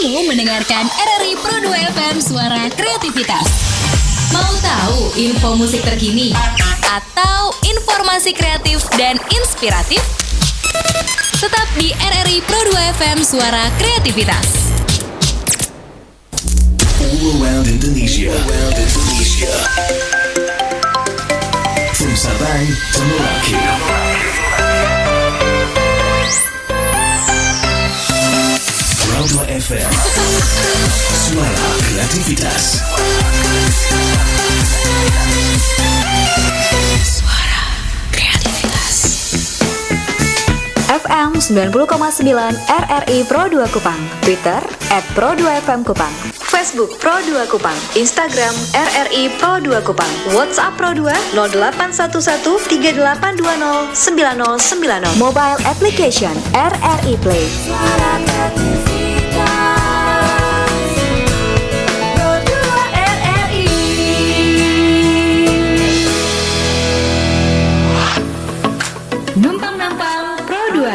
Kamu mendengarkan RRI Pro 2 FM Suara Kreativitas. Mau tahu info musik terkini? Atau informasi kreatif dan inspiratif? Tetap di RRI Pro 2 FM Suara Kreativitas. All around Indonesia. From Sabang to Merauke. Pro 2 FM. Suara Kreativitas. Suara Kreativitas. FM 90,9 RRI Pro 2 Kupang, Twitter @Pro2FM Kupang, Facebook Pro 2 Kupang, Instagram RRI Pro 2 Kupang, WhatsApp Pro 2 0811 3820 9090, Mobile Application RRI Play. Suara Kreativitas, Pro 2 RRI. Numpang-nampang Pro 2.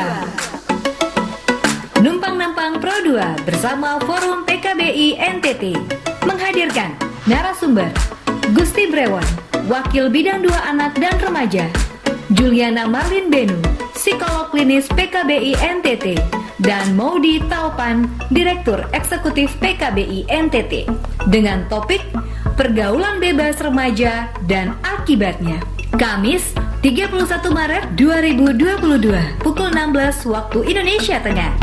Numpang-nampang Pro 2 bersama Forum PKBI NTT menghadirkan narasumber Gusti Brewon, Wakil Bidang 2 Anak dan Remaja, Juliana Marlin Benu, Psikolog Klinis PKBI NTT, dan Maudi Taupan, Direktur Eksekutif PKBI NTT, dengan topik Pergaulan Bebas Remaja dan Akibatnya. Kamis 31 Maret 2022 pukul 16 waktu Indonesia Tengah.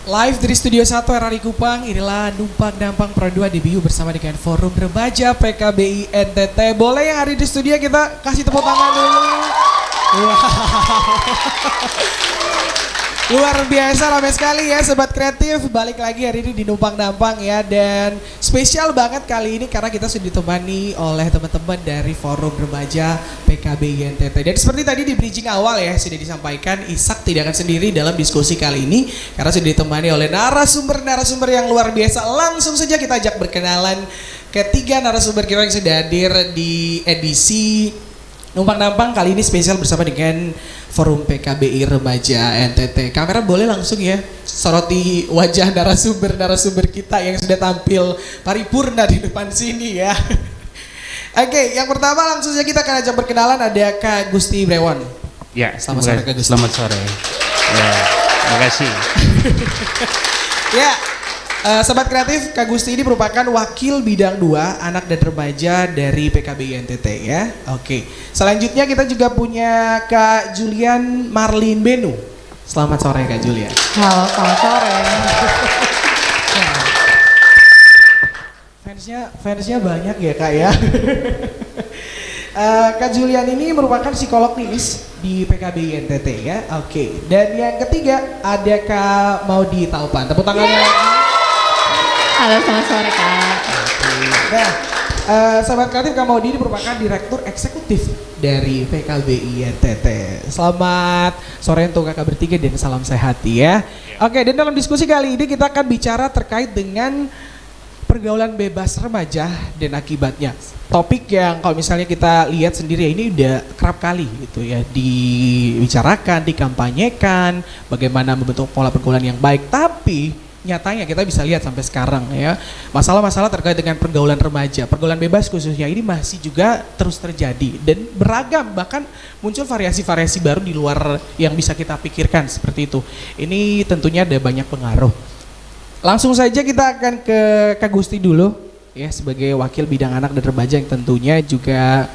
Live dari Studio 1 RRI Kupang, inilah Numpang-Nampang Pro 2 DBU bersama dengan Forum Remaja PKBI NTT. Boleh yang hari di studio kita kasih tepuk tangan dulu. Wow. Luar biasa, ramai sekali ya Sobat Kreatif. Balik lagi hari ini di Numpang-Nampang ya. Dan spesial banget kali ini karena kita sudah ditemani oleh teman-teman dari Forum Remaja PKBI NTT. Dan seperti tadi di bridging awal ya sudah disampaikan, Ishak tidak akan sendiri dalam diskusi kali ini karena sudah ditemani oleh narasumber-narasumber yang luar biasa. Langsung saja kita ajak berkenalan ketiga narasumber kita yang sudah hadir di edisi Numpang-Nampang kali ini spesial bersama dengan Forum PKBI Remaja NTT. Kamera boleh langsung ya soroti wajah narasumber kita yang sudah tampil paripurna di depan sini ya. Oke, yang pertama langsung saja kita akan ajak berkenalan, ada Kak Gusti Brewon. Ya, selamat sore Kak Gusti. Selamat sore. Ya, terima kasih. Ya, Sobat Kreatif, Kak Gusti ini merupakan Wakil Bidang 2 Anak dan Remaja dari PKBI NTT ya. Oke, selanjutnya kita juga punya Kak Julian Marlin Benu. Selamat sore Kak Julian. Halo, selamat sore. Fansnya banyak ya Kak ya. Kak Julian ini merupakan psikolog klinis di PKBI NTT ya. Oke, dan yang ketiga ada Kak Maudi Taupan. Tepuk tangannya lagi. Halo, selamat sore Kak. Nah, Sobat Kreatif, Kak Maudi ini merupakan Direktur Eksekutif dari PKBI NTT. Selamat sore untuk kakak bertiga dan salam sehat ya. Oke, dan dalam diskusi kali ini kita akan bicara terkait dengan pergaulan bebas remaja dan akibatnya. Topik yang kalau misalnya kita lihat sendiri ini udah kerap kali gitu ya dibicarakan, dikampanyekan, bagaimana membentuk pola pergaulan yang baik, tapi nyatanya kita bisa lihat sampai sekarang ya, masalah-masalah terkait dengan pergaulan remaja, pergaulan bebas khususnya ini masih juga terus terjadi dan beragam, bahkan muncul variasi-variasi baru di luar yang bisa kita pikirkan seperti itu. Ini tentunya ada banyak pengaruh. Langsung saja kita akan ke Kak Gusti dulu ya, sebagai Wakil Bidang Anak dan Remaja yang tentunya juga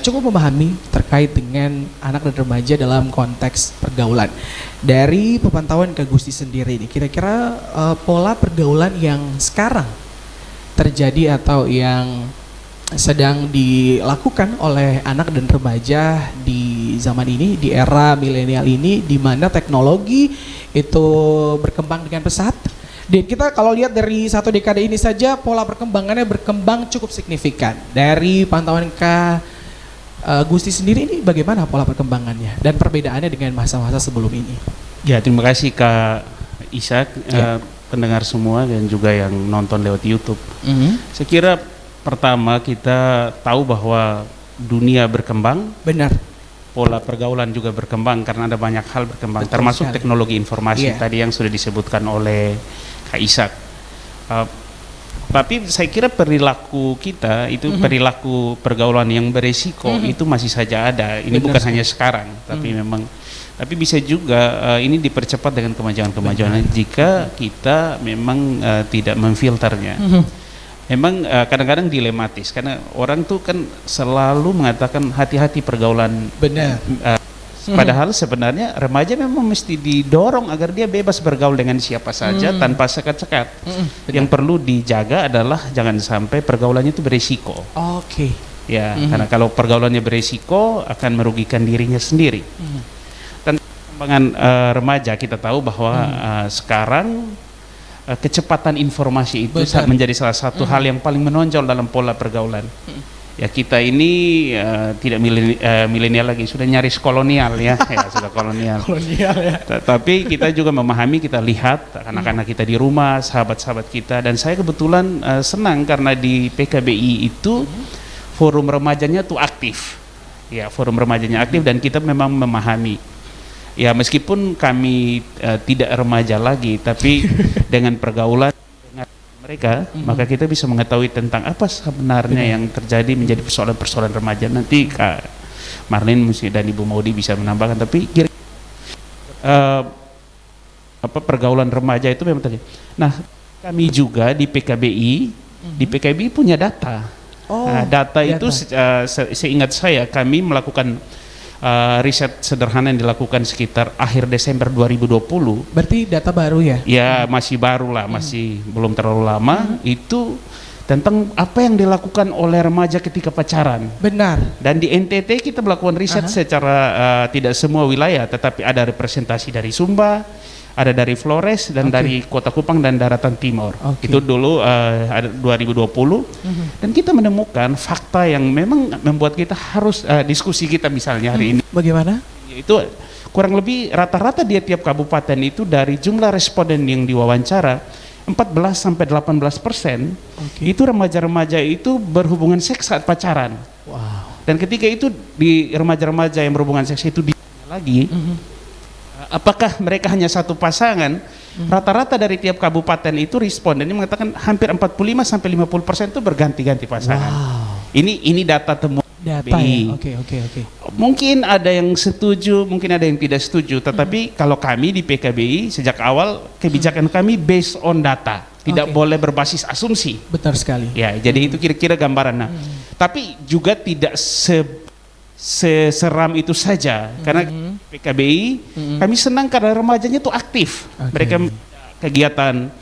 cukup memahami terkait dengan anak dan remaja dalam konteks pergaulan. Dari pemantauan Kak Gusti sendiri ini, kira-kira pola pergaulan yang sekarang terjadi atau yang sedang dilakukan oleh anak dan remaja di zaman ini, di era milenial ini, di mana teknologi itu berkembang dengan pesat. Dan kita kalau lihat dari satu dekade ini saja, pola perkembangannya berkembang cukup signifikan. Dari pantauan Kak Gusti sendiri ini bagaimana pola perkembangannya dan perbedaannya dengan masa-masa sebelum ini? Ya, terima kasih Kak Ishak, pendengar semua dan juga yang nonton lewat YouTube. Saya kira pertama kita tahu bahwa dunia berkembang, Benar. pola pergaulan juga berkembang karena ada banyak hal berkembang, Betul termasuk sekali. teknologi informasi Iya. tadi yang sudah disebutkan oleh Kak Ishak. Tapi saya kira perilaku kita itu perilaku pergaulan yang beresiko itu masih saja ada. Ini Benar bukan sekali. hanya sekarang, tapi memang tapi bisa juga ini dipercepat dengan kemajuan-kemajuan jika kita memang tidak memfilternya. Memang kadang-kadang dilematis karena orang tuh kan selalu mengatakan hati-hati pergaulan. Benar. Padahal sebenarnya remaja memang mesti didorong agar dia bebas bergaul dengan siapa saja tanpa sekat-sekat. Yang perlu dijaga adalah jangan sampai pergaulannya itu beresiko. Oke. Ya, karena kalau pergaulannya beresiko akan merugikan dirinya sendiri. Dan perkembangan remaja kita tahu bahwa sekarang kecepatan informasi itu Benar. menjadi salah satu hal yang paling menonjol dalam pola pergaulan. Ya kita ini tidak milenial lagi, sudah nyaris kolonial ya, ya sudah kolonial. Kolonial ya. Tapi kita juga memahami, kita lihat anak-anak kita di rumah, sahabat-sahabat kita, dan saya kebetulan senang karena di PKBI itu forum remajanya tuh aktif. Ya, forum remajanya aktif dan kita memang memahami. Ya meskipun kami tidak remaja lagi, tapi dengan pergaulan dengan mereka, maka kita bisa mengetahui tentang apa sebenarnya yang terjadi menjadi persoalan-persoalan remaja. Nanti Kak Marlin dan Ibu Maudi bisa menambahkan, tapi pergaulan remaja itu memang terjadi. Nah, kami juga di PKBI punya data. Nah, data itu seingat saya kami melakukan riset sederhana yang dilakukan sekitar akhir Desember 2020. Berarti data baru ya? Ya masih baru lah, masih belum terlalu lama. Itu tentang apa yang dilakukan oleh remaja ketika pacaran. Benar. Dan di NTT kita melakukan riset secara tidak semua wilayah, tetapi ada representasi dari Sumba, ada dari Flores, dan dari Kota Kupang dan Daratan Timur. Itu dulu ada 2020. Dan kita menemukan fakta yang memang membuat kita harus diskusi kita misalnya hari ini. Bagaimana? Itu kurang lebih rata-rata di tiap kabupaten itu dari jumlah responden yang diwawancara 14-18% itu remaja-remaja itu berhubungan seks saat pacaran. Wow. Dan ketika itu di remaja-remaja yang berhubungan seks itu lagi, apakah mereka hanya satu pasangan? Rata-rata dari tiap kabupaten itu respondennya mengatakan hampir 45-50% itu berganti-ganti pasangan. Wow. Ini data temuan Data BI. ya. Oke. Mungkin ada yang setuju, mungkin ada yang tidak setuju. Tetapi kalau kami di PKBI sejak awal kebijakan kami based on data, tidak boleh berbasis asumsi. Benar sekali. Ya, jadi itu kira-kira gambaran. Nah, tapi juga tidak seseram itu saja, karena PKBI kami senang karena remajanya itu aktif. Mereka kegiatan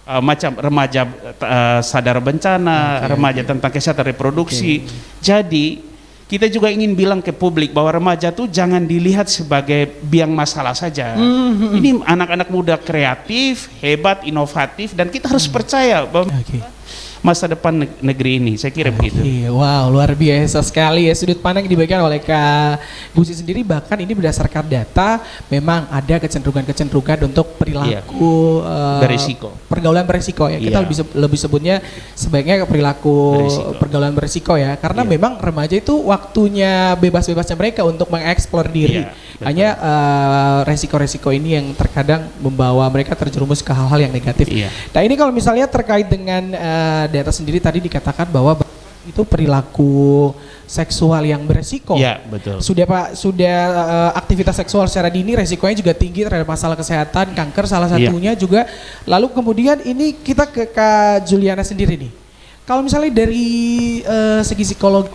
macam remaja sadar bencana, remaja tentang kesehatan reproduksi. Jadi kita juga ingin bilang ke publik bahwa remaja tuh jangan dilihat sebagai biang masalah saja. Ini anak-anak muda kreatif, hebat, inovatif, dan kita harus percaya bahwa masa depan negeri ini, saya kira begitu. Wow, luar biasa sekali ya sudut pandang yang diberikan oleh Kak Gusti sendiri. Bahkan ini berdasarkan data memang ada kecenderungan untuk perilaku berisiko, pergaulan berisiko ya. Kita lebih sebutnya sebaiknya perilaku pergaulan berisiko ya, karena memang remaja itu waktunya bebas-bebasnya mereka untuk mengeksplor diri. Hanya resiko-resiko ini yang terkadang membawa mereka terjerumus ke hal-hal yang negatif. Nah ini kalau misalnya terkait dengan data sendiri tadi dikatakan bahwa itu perilaku seksual yang beresiko. Iya, betul. Sudah aktivitas seksual secara dini resikonya juga tinggi terhadap masalah kesehatan, kanker salah satunya juga. Lalu kemudian ini kita ke Kak Juliana sendiri nih. Kalau misalnya dari segi psikologi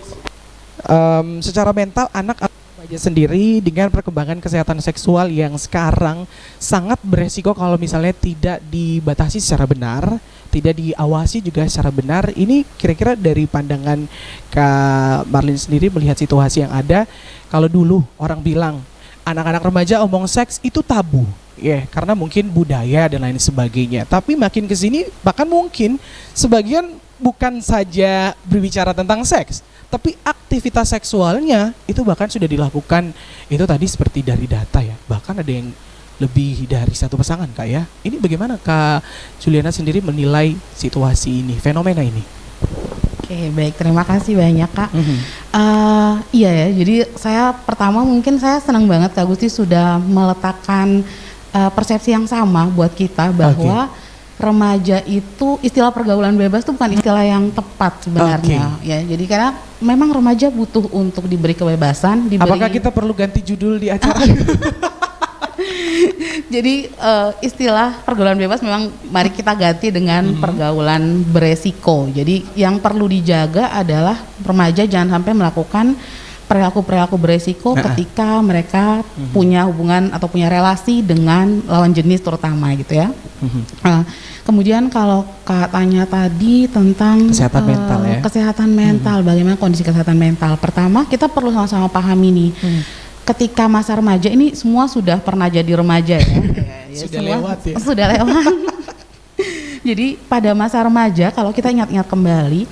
secara mental anak remaja sendiri dengan perkembangan kesehatan seksual yang sekarang sangat beresiko kalau misalnya tidak dibatasi secara benar, tidak diawasi juga secara benar. Ini kira-kira dari pandangan Kak Marlin sendiri melihat situasi yang ada, kalau dulu orang bilang anak-anak remaja omong seks itu tabu, karena mungkin budaya dan lain sebagainya. Tapi makin kesini bahkan mungkin sebagian bukan saja berbicara tentang seks, tapi aktivitas seksualnya itu bahkan sudah dilakukan, itu tadi seperti dari data ya, bahkan ada yang lebih dari satu pasangan Kak ya. Ini bagaimana Kak Juliana sendiri menilai situasi ini, fenomena ini? Oke, baik, terima kasih banyak Kak. Iya ya, jadi saya pertama mungkin saya senang banget Kak Gusti sudah meletakkan persepsi yang sama buat kita bahwa remaja itu istilah pergaulan bebas itu bukan istilah yang tepat sebenarnya ya. Jadi karena memang remaja butuh untuk diberi kebebasan. Apakah kita perlu ganti judul di acara? Jadi istilah pergaulan bebas memang mari kita ganti dengan pergaulan beresiko. Jadi yang perlu dijaga adalah remaja jangan sampai melakukan perilaku-perilaku beresiko ketika mereka punya hubungan atau punya relasi dengan lawan jenis terutama gitu ya. Kemudian kalau Kak tanya tadi tentang kesehatan mental ya. Kesehatan mental, bagaimana kondisi kesehatan mental. Pertama kita perlu sama-sama pahami nih. Ketika masa remaja ini semua sudah pernah jadi remaja ya. Sudah lewat ya. Sudah lewat. Jadi pada masa remaja kalau kita ingat-ingat kembali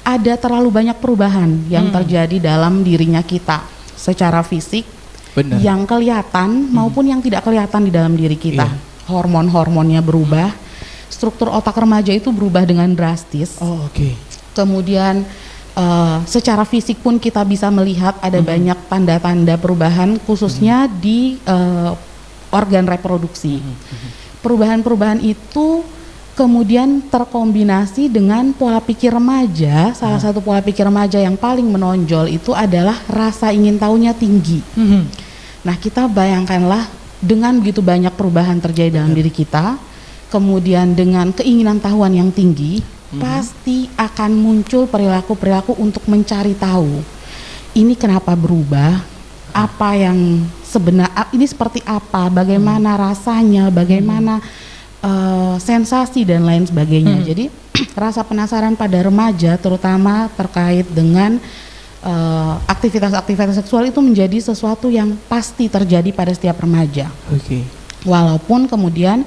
ada terlalu banyak perubahan yang terjadi dalam dirinya kita secara fisik. Benar. Yang kelihatan maupun yang tidak kelihatan di dalam diri kita. Hormon-hormonnya berubah. Struktur otak remaja itu berubah dengan drastis. Kemudian secara fisik pun kita bisa melihat ada banyak tanda-tanda perubahan khususnya di organ reproduksi. Perubahan-perubahan itu kemudian terkombinasi dengan pola pikir remaja. Salah satu pola pikir remaja yang paling menonjol itu adalah rasa ingin tahunya tinggi. Nah kita bayangkanlah dengan begitu banyak perubahan terjadi dalam diri kita, kemudian dengan keinginan tahuan yang tinggi, pasti akan muncul perilaku-perilaku untuk mencari tahu ini kenapa berubah, apa yang sebenarnya, ini seperti apa, bagaimana rasanya, bagaimana sensasi dan lain sebagainya. Jadi rasa penasaran pada remaja terutama terkait dengan aktivitas-aktivitas seksual itu menjadi sesuatu yang pasti terjadi pada setiap remaja. Walaupun kemudian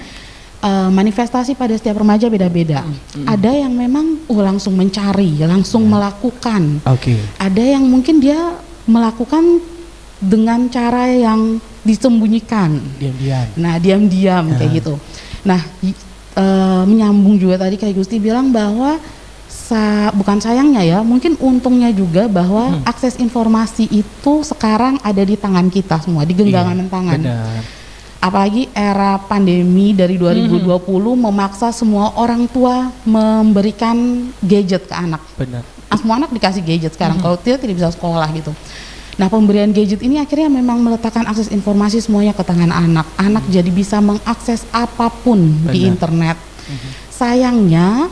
manifestasi pada setiap remaja beda-beda. Ada yang memang langsung mencari, langsung melakukan. Ada yang mungkin dia melakukan dengan cara yang disembunyikan. Diam-diam. Nah, diam-diam kayak gitu. Nah, menyambung juga tadi kayak Gusti bilang bahwa bukan sayangnya ya, mungkin untungnya juga bahwa akses informasi itu sekarang ada di tangan kita semua, di genggaman tangan. Benar. Apalagi era pandemi dari 2020 memaksa semua orang tua memberikan gadget ke anak. Benar. Semua anak dikasih gadget sekarang, kalau tidak bisa sekolah gitu. Nah pemberian gadget ini akhirnya memang meletakkan akses informasi semuanya ke tangan anak. Anak jadi bisa mengakses apapun di internet. Sayangnya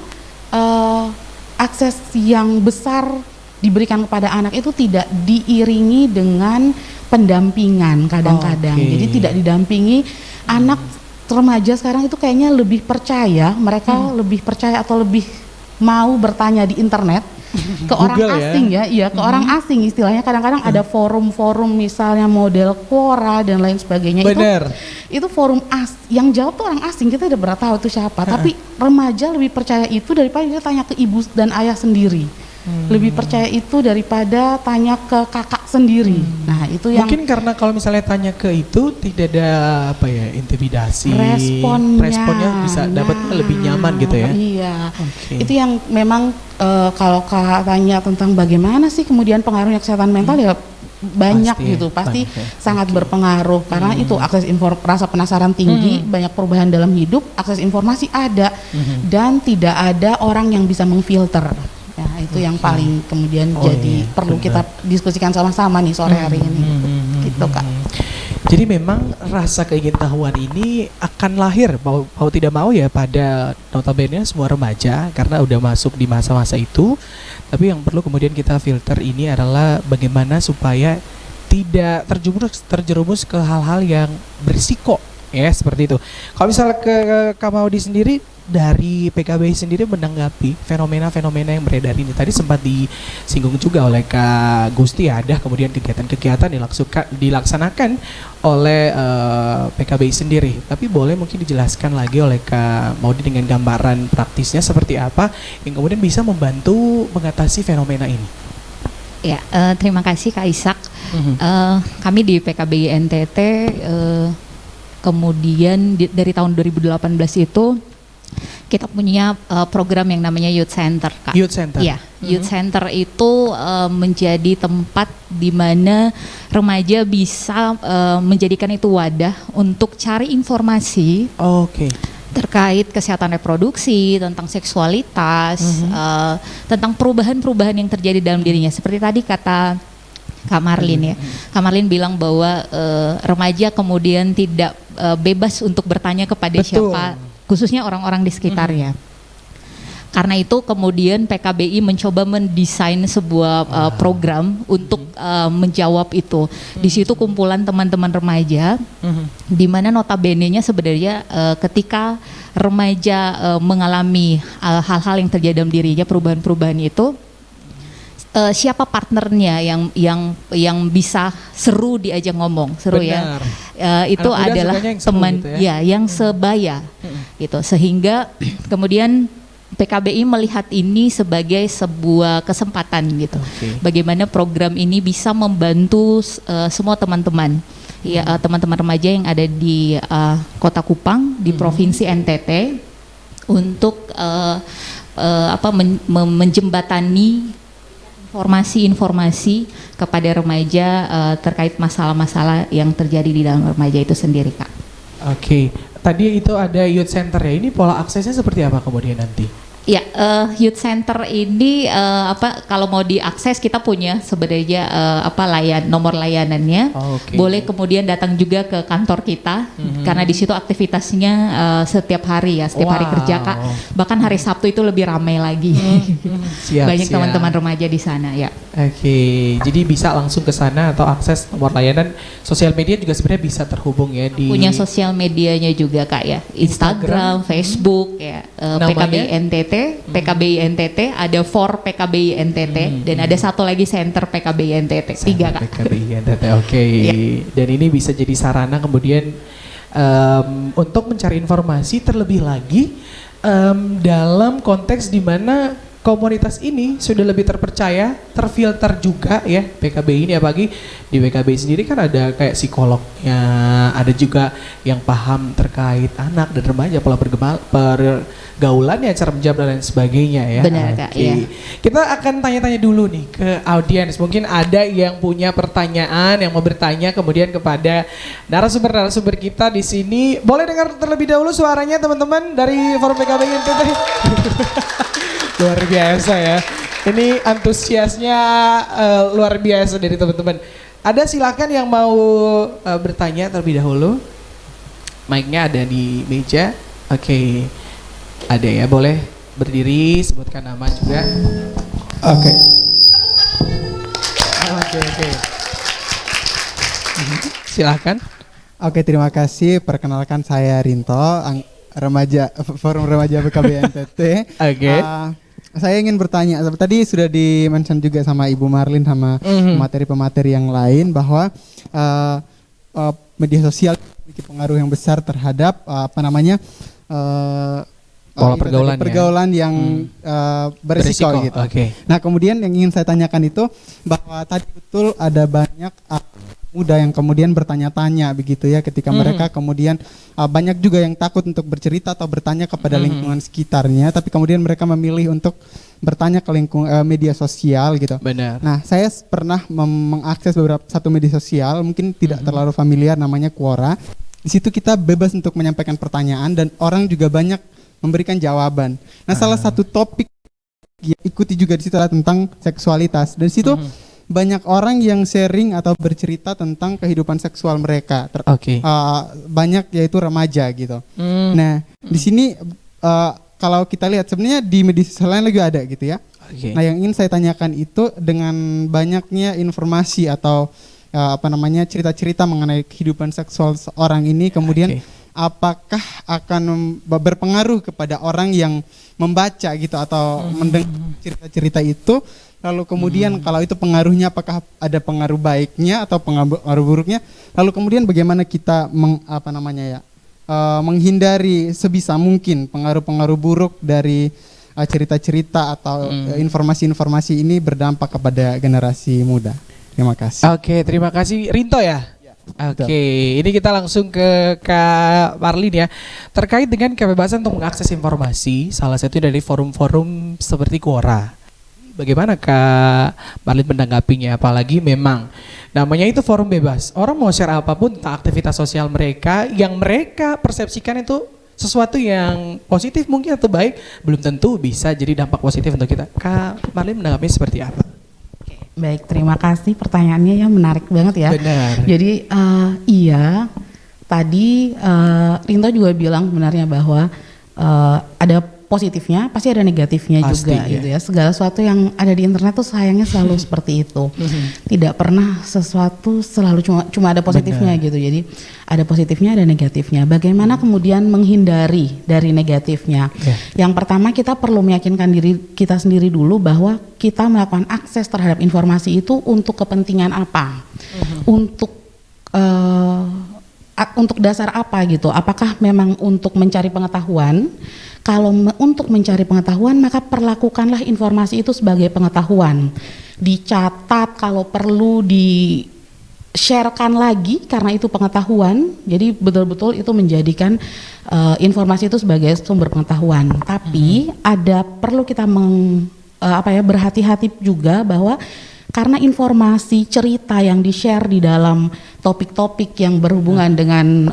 akses yang besar diberikan kepada anak itu tidak diiringi dengan pendampingan kadang-kadang. Jadi tidak didampingi. Anak remaja sekarang itu kayaknya lebih percaya, mereka lebih percaya atau lebih mau bertanya di internet ke orang asing ya, ke orang asing istilahnya. Kadang-kadang ada forum-forum misalnya model Quora dan lain sebagainya. Itu forum yang jawab tuh orang asing, kita udah pernah tahu itu siapa. Tapi remaja lebih percaya itu daripada dia tanya ke ibu dan ayah sendiri. Lebih percaya itu daripada tanya ke kakak sendiri. Nah itu yang mungkin karena kalau misalnya tanya ke itu tidak ada apa ya, intimidasi, responnya bisa dapat lebih nyaman gitu ya. Iya. Itu yang memang kalau Kak tanya tentang bagaimana sih kemudian pengaruhnya kesehatan mental ya banyak gitu, pasti sangat berpengaruh karena itu akses rasa penasaran tinggi, banyak perubahan dalam hidup, akses informasi ada dan tidak ada orang yang bisa mengfilter. Ya, itu yang paling kemudian jadi perlu kita diskusikan sama-sama nih sore hari ini. Gitu Kak. Jadi memang rasa keingintahuan ini akan lahir mau tidak mau ya pada notabene semua remaja karena udah masuk di masa-masa itu. Tapi yang perlu kemudian kita filter ini adalah bagaimana supaya tidak terjerumus ke hal-hal yang berisiko ya seperti itu. Kalau misalnya ke Kak Maudi sendiri dari PKBI sendiri menanggapi fenomena-fenomena yang beredar ini, tadi sempat disinggung juga oleh Kak Gusti, ada kemudian kegiatan-kegiatan dilaksanakan oleh PKBI sendiri, tapi boleh mungkin dijelaskan lagi oleh Kak Maudi dengan gambaran praktisnya seperti apa yang kemudian bisa membantu mengatasi fenomena ini. Ya, terima kasih Kak Ishak. Kami di PKBI NTT kemudian dari tahun 2018 itu kita punya program yang namanya Youth Center, Kak. Youth Center. Iya. Youth Center itu menjadi tempat di mana remaja bisa menjadikan itu wadah untuk cari informasi terkait kesehatan reproduksi, tentang seksualitas, tentang perubahan-perubahan yang terjadi dalam dirinya. Seperti tadi kata Kak Marlin ya, Kak Marlin bilang bahwa remaja kemudian tidak bebas untuk bertanya kepada siapa, khususnya orang-orang di sekitarnya. Karena itu kemudian PKBI mencoba mendesain sebuah program untuk menjawab itu. Di situ kumpulan teman-teman remaja, di mana notabene-nya sebenarnya ketika remaja mengalami hal-hal yang terjadi dalam dirinya, perubahan-perubahan itu, siapa partnernya yang bisa seru diajak ngomong, seru. Benar. Itu adalah teman gitu ya, yang sebaya gitu, sehingga kemudian PKBI melihat ini sebagai sebuah kesempatan gitu. Bagaimana program ini bisa membantu semua teman-teman, ya, teman-teman remaja yang ada di Kota Kupang, di Provinsi NTT, untuk menjembatani informasi-informasi kepada remaja terkait masalah-masalah yang terjadi di dalam remaja itu sendiri, Kak. Tadi itu ada Youth Center ya, ini pola aksesnya seperti apa kemudian nanti? Ya, Youth Center ini kalau mau diakses kita punya sebenarnya nomor layanannya. Boleh kemudian datang juga ke kantor kita, karena di situ aktivitasnya setiap hari ya, setiap hari kerja, Kak. Bahkan hari Sabtu itu lebih ramai lagi. Banyak teman-teman remaja di sana ya. Jadi bisa langsung ke sana atau akses nomor layanan. Sosial media juga sebenarnya bisa terhubung ya di. Punya sosial medianya juga, Kak ya. Instagram, Facebook ya. PKBI NTT, PKBI NTT, ada for PKBI NTT, dan ada satu lagi center PKBI NTT. 3, Kak. PKBI NTT, Dan ini bisa jadi sarana kemudian untuk mencari informasi terlebih lagi dalam konteks di mana komunitas ini sudah lebih terpercaya, terfilter juga ya PKBI ini, apalagi di PKBI sendiri kan ada kayak psikolognya, ada juga yang paham terkait anak dan remaja, pola pergaulannya, cara menjawab dan lain sebagainya ya. Benar, Kak, ya. Kita akan tanya-tanya dulu nih ke audiens, mungkin ada yang punya pertanyaan, yang mau bertanya kemudian kepada narasumber-narasumber kita di sini. Boleh dengar terlebih dahulu suaranya teman-teman dari Forum PKBI NTT. Luar biasa ya. Ini antusiasnya luar biasa dari teman-teman. Ada silakan yang mau bertanya terlebih dahulu. Mic-nya ada di meja. Ada ya, boleh berdiri, sebutkan nama juga. Silakan. Terima kasih. Perkenalkan saya Rinto, Forum Remaja PKBI NTT. Saya ingin bertanya, tadi sudah di-mention juga sama Ibu Marlin sama pemateri-pemateri yang lain bahwa media sosial memiliki pengaruh yang besar terhadap pola pergaulan yang berisiko gitu. Nah, kemudian yang ingin saya tanyakan itu bahwa tadi betul ada banyak muda yang kemudian bertanya-tanya begitu ya, ketika mereka kemudian banyak juga yang takut untuk bercerita atau bertanya kepada lingkungan sekitarnya, tapi kemudian mereka memilih untuk bertanya ke media sosial gitu. Benar. Nah, saya pernah mengakses satu media sosial, mungkin tidak terlalu familiar, namanya Quora. Di situ kita bebas untuk menyampaikan pertanyaan dan orang juga banyak memberikan jawaban. Nah, salah satu topik yang ikuti juga di situ adalah tentang seksualitas. Dan di situ banyak orang yang sharing atau bercerita tentang kehidupan seksual mereka. Banyak yaitu remaja gitu. Nah, di sini kalau kita lihat sebenarnya di media sosial lain juga ada gitu ya. Nah, yang ingin saya tanyakan itu dengan banyaknya informasi atau cerita-cerita mengenai kehidupan seksual seorang ini, kemudian apakah akan berpengaruh kepada orang yang membaca gitu atau mendengar cerita-cerita itu, lalu kemudian kalau itu pengaruhnya apakah ada pengaruh baiknya atau pengaruh buruknya, lalu kemudian bagaimana kita menghindari sebisa mungkin pengaruh-pengaruh buruk dari cerita-cerita atau informasi-informasi ini berdampak kepada generasi muda. Terima kasih. Terima kasih Rinto ya. Ini kita langsung ke Kak Marlin ya. Terkait dengan kebebasan untuk mengakses informasi, salah satu dari forum-forum seperti Quora. Bagaimana Kak Marlin menanggapinya? Apalagi memang namanya itu forum bebas. Orang mau share apapun tentang aktivitas sosial mereka yang mereka persepsikan itu sesuatu yang positif mungkin atau baik, belum tentu bisa jadi dampak positif untuk kita. Kak Marlin menanggapinya seperti apa? Baik, terima kasih pertanyaannya ya, menarik banget ya. Benar. Jadi iya, tadi Rinto juga bilang sebenarnya bahwa ada positifnya, pasti ada negatifnya Pasti, juga gitu ya. Segala sesuatu yang ada di internet tuh sayangnya selalu seperti itu. Tidak pernah sesuatu selalu cuma ada positifnya gitu. Jadi ada positifnya, ada negatifnya. Bagaimana kemudian menghindari dari negatifnya? Yang pertama, kita perlu meyakinkan diri kita sendiri dulu bahwa kita melakukan akses terhadap informasi itu untuk kepentingan apa? Untuk dasar apa gitu? Apakah memang untuk mencari pengetahuan? Kalau untuk mencari pengetahuan, maka perlakukanlah informasi itu sebagai pengetahuan. Dicatat, kalau perlu di-sharekan lagi karena itu pengetahuan. Jadi betul-betul itu menjadikan informasi itu sebagai sumber pengetahuan. Tapi perlu kita berhati-hati juga bahwa karena informasi cerita yang di-share di dalam topik-topik yang berhubungan dengan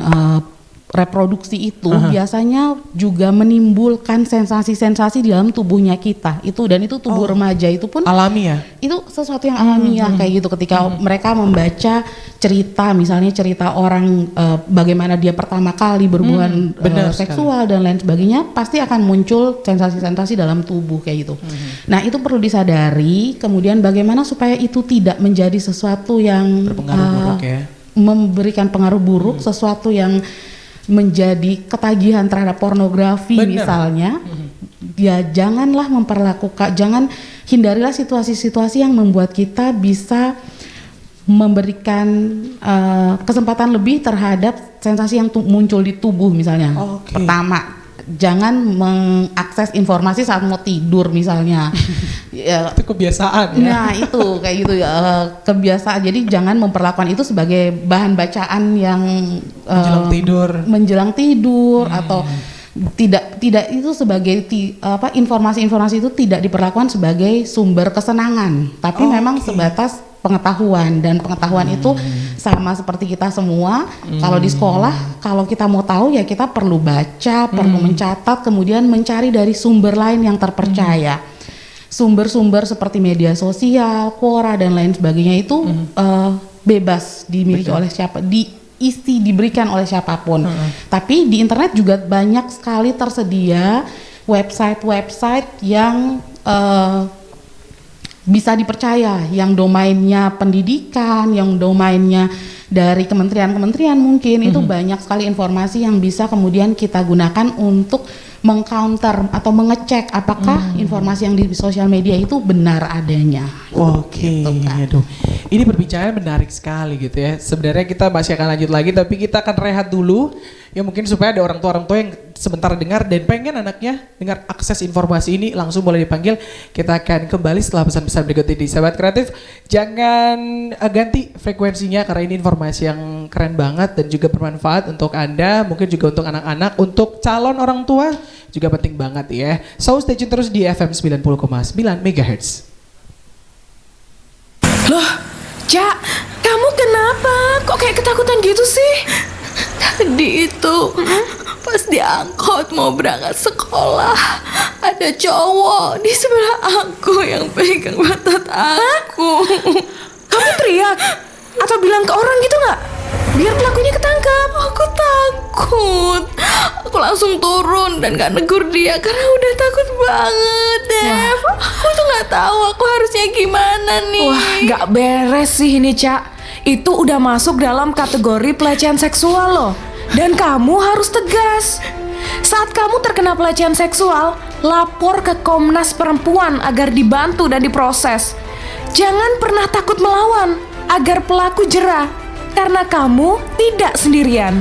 reproduksi itu biasanya juga menimbulkan sensasi-sensasi di dalam tubuhnya kita. Itu tubuh remaja itu pun alami ya. Itu sesuatu yang alamiah kayak gitu ketika mereka membaca cerita, misalnya cerita orang bagaimana dia pertama kali berhubungan seksual dan lain sebagainya, pasti akan muncul sensasi-sensasi dalam tubuh kayak gitu. Nah, itu perlu disadari, kemudian bagaimana supaya itu tidak menjadi sesuatu yang berpengaruh buruk ya. Memberikan pengaruh buruk, sesuatu yang menjadi ketagihan terhadap pornografi misalnya, ya janganlah hindarilah situasi-situasi yang membuat kita bisa memberikan kesempatan lebih terhadap sensasi yang muncul di tubuh misalnya. Pertama, jangan mengakses informasi saat mau tidur misalnya. Itu kebiasaan ya. Nah itu kayak gitu ya, kebiasaan. Jadi jangan memperlakukan itu sebagai bahan bacaan yang menjelang tidur atau tidak itu sebagai informasi-informasi itu tidak diperlakukan sebagai sumber kesenangan, tapi memang sebatas pengetahuan, dan pengetahuan itu sama seperti kita semua. Kalau di sekolah, kalau kita mau tahu ya kita perlu baca, perlu mencatat, kemudian mencari dari sumber lain yang terpercaya. Sumber-sumber seperti media sosial, Quora dan lain sebagainya itu bebas dimiliki oleh siapa, diberikan oleh siapapun. Tapi di internet juga banyak sekali tersedia website-website yang bisa dipercaya, yang domainnya pendidikan, yang domainnya dari kementerian-kementerian mungkin, itu banyak sekali informasi yang bisa kemudian kita gunakan untuk mengcounter atau mengecek apakah informasi yang di sosial media itu benar adanya. Oke, aduh. Ini perbincangan menarik sekali gitu ya. Sebenarnya kita masih akan lanjut lagi, tapi kita akan rehat dulu. Ya mungkin supaya ada orang tua yang sebentar dengar dan pengen anaknya dengar akses informasi ini, langsung boleh dipanggil. Kita akan kembali setelah pesan-pesan berikut ini. Sahabat kreatif, jangan ganti frekuensinya karena ini informasi yang keren banget dan juga bermanfaat untuk Anda, mungkin juga untuk anak-anak, untuk calon orang tua juga penting banget ya. So stay tune terus di FM 90,9 MHz. Loh, Cak, kamu kenapa? Kok kayak ketakutan gitu sih? Tadi itu pas diangkut mau berangkat sekolah, ada cowok di sebelah aku yang pegang otot aku. Kamu teriak atau bilang ke orang gitu nggak? Biar pelakunya ketangkap. Aku takut. Aku langsung turun dan gak negur dia karena udah takut banget, Dev. Aku tuh gak tahu aku harusnya gimana nih. Wah, gak beres sih ini, Cak. Itu udah masuk dalam kategori pelecehan seksual loh. Dan kamu harus tegas. Saat kamu terkena pelecehan seksual, lapor ke Komnas Perempuan agar dibantu dan diproses. Jangan pernah takut melawan agar pelaku jera, karena kamu tidak sendirian.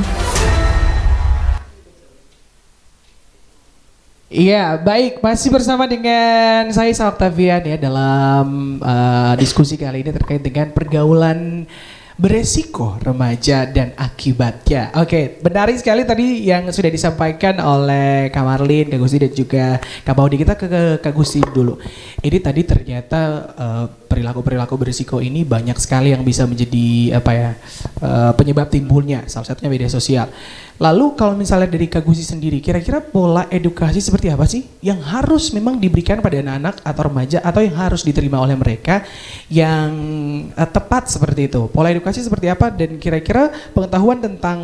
Iya, baik. Masih bersama dengan saya Octavian ya dalam diskusi kali ini terkait dengan pergaulan beresiko remaja dan akibatnya. Oke, menarik sekali tadi yang sudah disampaikan oleh Kak Marlin, Kak Gusti dan juga Kak Maudi. Kita ke Kak Gusti dulu. Ini tadi ternyata perilaku-perilaku berisiko ini banyak sekali yang bisa menjadi penyebab timbulnya, salah satunya media sosial. Lalu kalau misalnya dari Kak Gusti sendiri, kira-kira pola edukasi seperti apa sih yang harus memang diberikan pada anak-anak atau remaja atau yang harus diterima oleh mereka yang tepat seperti itu? Pola edukasi seperti apa dan kira-kira pengetahuan tentang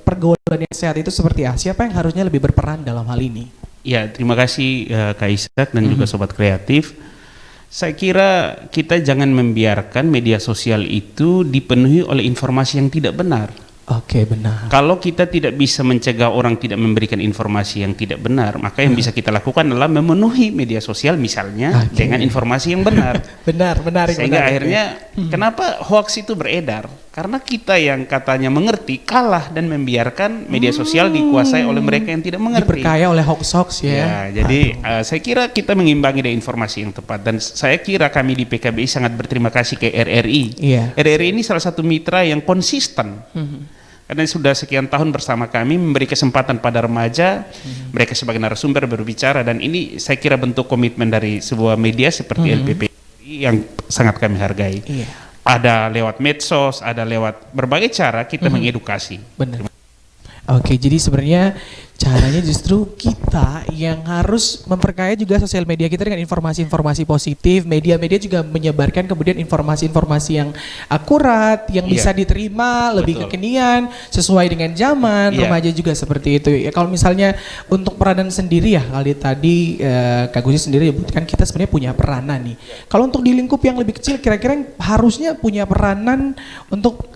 pergaulan yang sehat itu seperti apa? Siapa yang harusnya lebih berperan dalam hal ini? Ya, terima kasih Kak Ishak dan juga Sobat Kreatif. Saya kira kita jangan membiarkan media sosial itu dipenuhi oleh informasi yang tidak benar. Oke, benar. Kalau kita tidak bisa mencegah orang tidak memberikan informasi yang tidak benar, maka yang bisa kita lakukan adalah memenuhi media sosial misalnya dengan informasi yang benar. Menarik. Sehingga akhirnya kenapa hoax itu beredar? Karena kita yang katanya mengerti kalah dan membiarkan media sosial dikuasai oleh mereka yang tidak mengerti. Diperkaya oleh hoax-hoax ya. Jadi saya kira kita mengimbangi dengan informasi yang tepat dan saya kira kami di PKBI sangat berterima kasih ke RRI. RRI ini salah satu mitra yang konsisten. Karena sudah sekian tahun bersama kami memberi kesempatan pada remaja, mereka sebagai narasumber berbicara dan ini saya kira bentuk komitmen dari sebuah media seperti LPPI yang sangat kami hargai. Ada lewat medsos, ada lewat berbagai cara kita mengedukasi. Benar. Oke, jadi sebenarnya caranya justru kita yang harus memperkaya juga sosial media kita dengan informasi-informasi positif. Media-media juga menyebarkan kemudian informasi-informasi yang akurat, yang bisa diterima, lebih kekinian, sesuai dengan zaman. Remaja juga seperti itu. Ya, kalau misalnya untuk peranan sendiri ya, kali tadi Kak Gusti sendiri sebutkan kita sebenarnya punya peranan nih. Kalau untuk di lingkup yang lebih kecil, kira-kira yang harusnya punya peranan untuk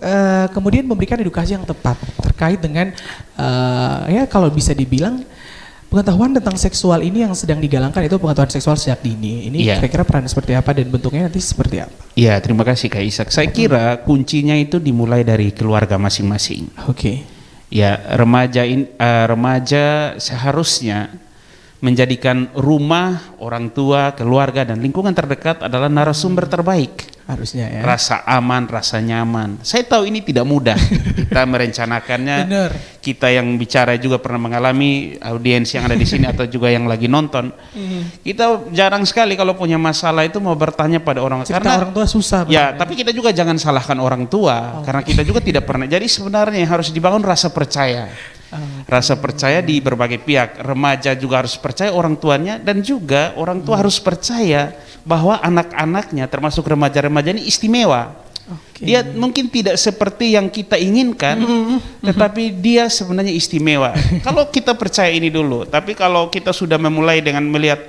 kemudian memberikan edukasi yang tepat terkait dengan ya kalau bisa dibilang pengetahuan tentang seksual ini yang sedang digalangkan itu pengetahuan seksual sejak dini. Ini kira-kira peran seperti apa dan bentuknya nanti seperti apa? Ya, terima kasih Kak Ishak. Saya kira kuncinya itu dimulai dari keluarga masing-masing. Ya, remaja seharusnya menjadikan rumah, orang tua, keluarga dan lingkungan terdekat adalah narasumber terbaik. Harusnya ya. Rasa aman, rasa nyaman. Saya tahu ini tidak mudah. Kita merencanakannya. Benar. Kita yang bicara juga pernah mengalami, audiens yang ada di sini atau juga yang lagi nonton. Kita jarang sekali kalau punya masalah itu mau bertanya pada orang. Karena orang tua susah. Ya, tapi kita juga jangan salahkan orang tua karena kita juga tidak pernah. Jadi sebenarnya yang harus dibangun rasa percaya. Rasa percaya di berbagai pihak. Remaja juga harus percaya orang tuanya dan juga orang tua harus percaya bahwa anak-anaknya termasuk remaja-remaja ini istimewa. Dia mungkin tidak seperti yang kita inginkan, tetapi dia sebenarnya istimewa. Kalau kita percaya ini dulu, tapi kalau kita sudah memulai dengan melihat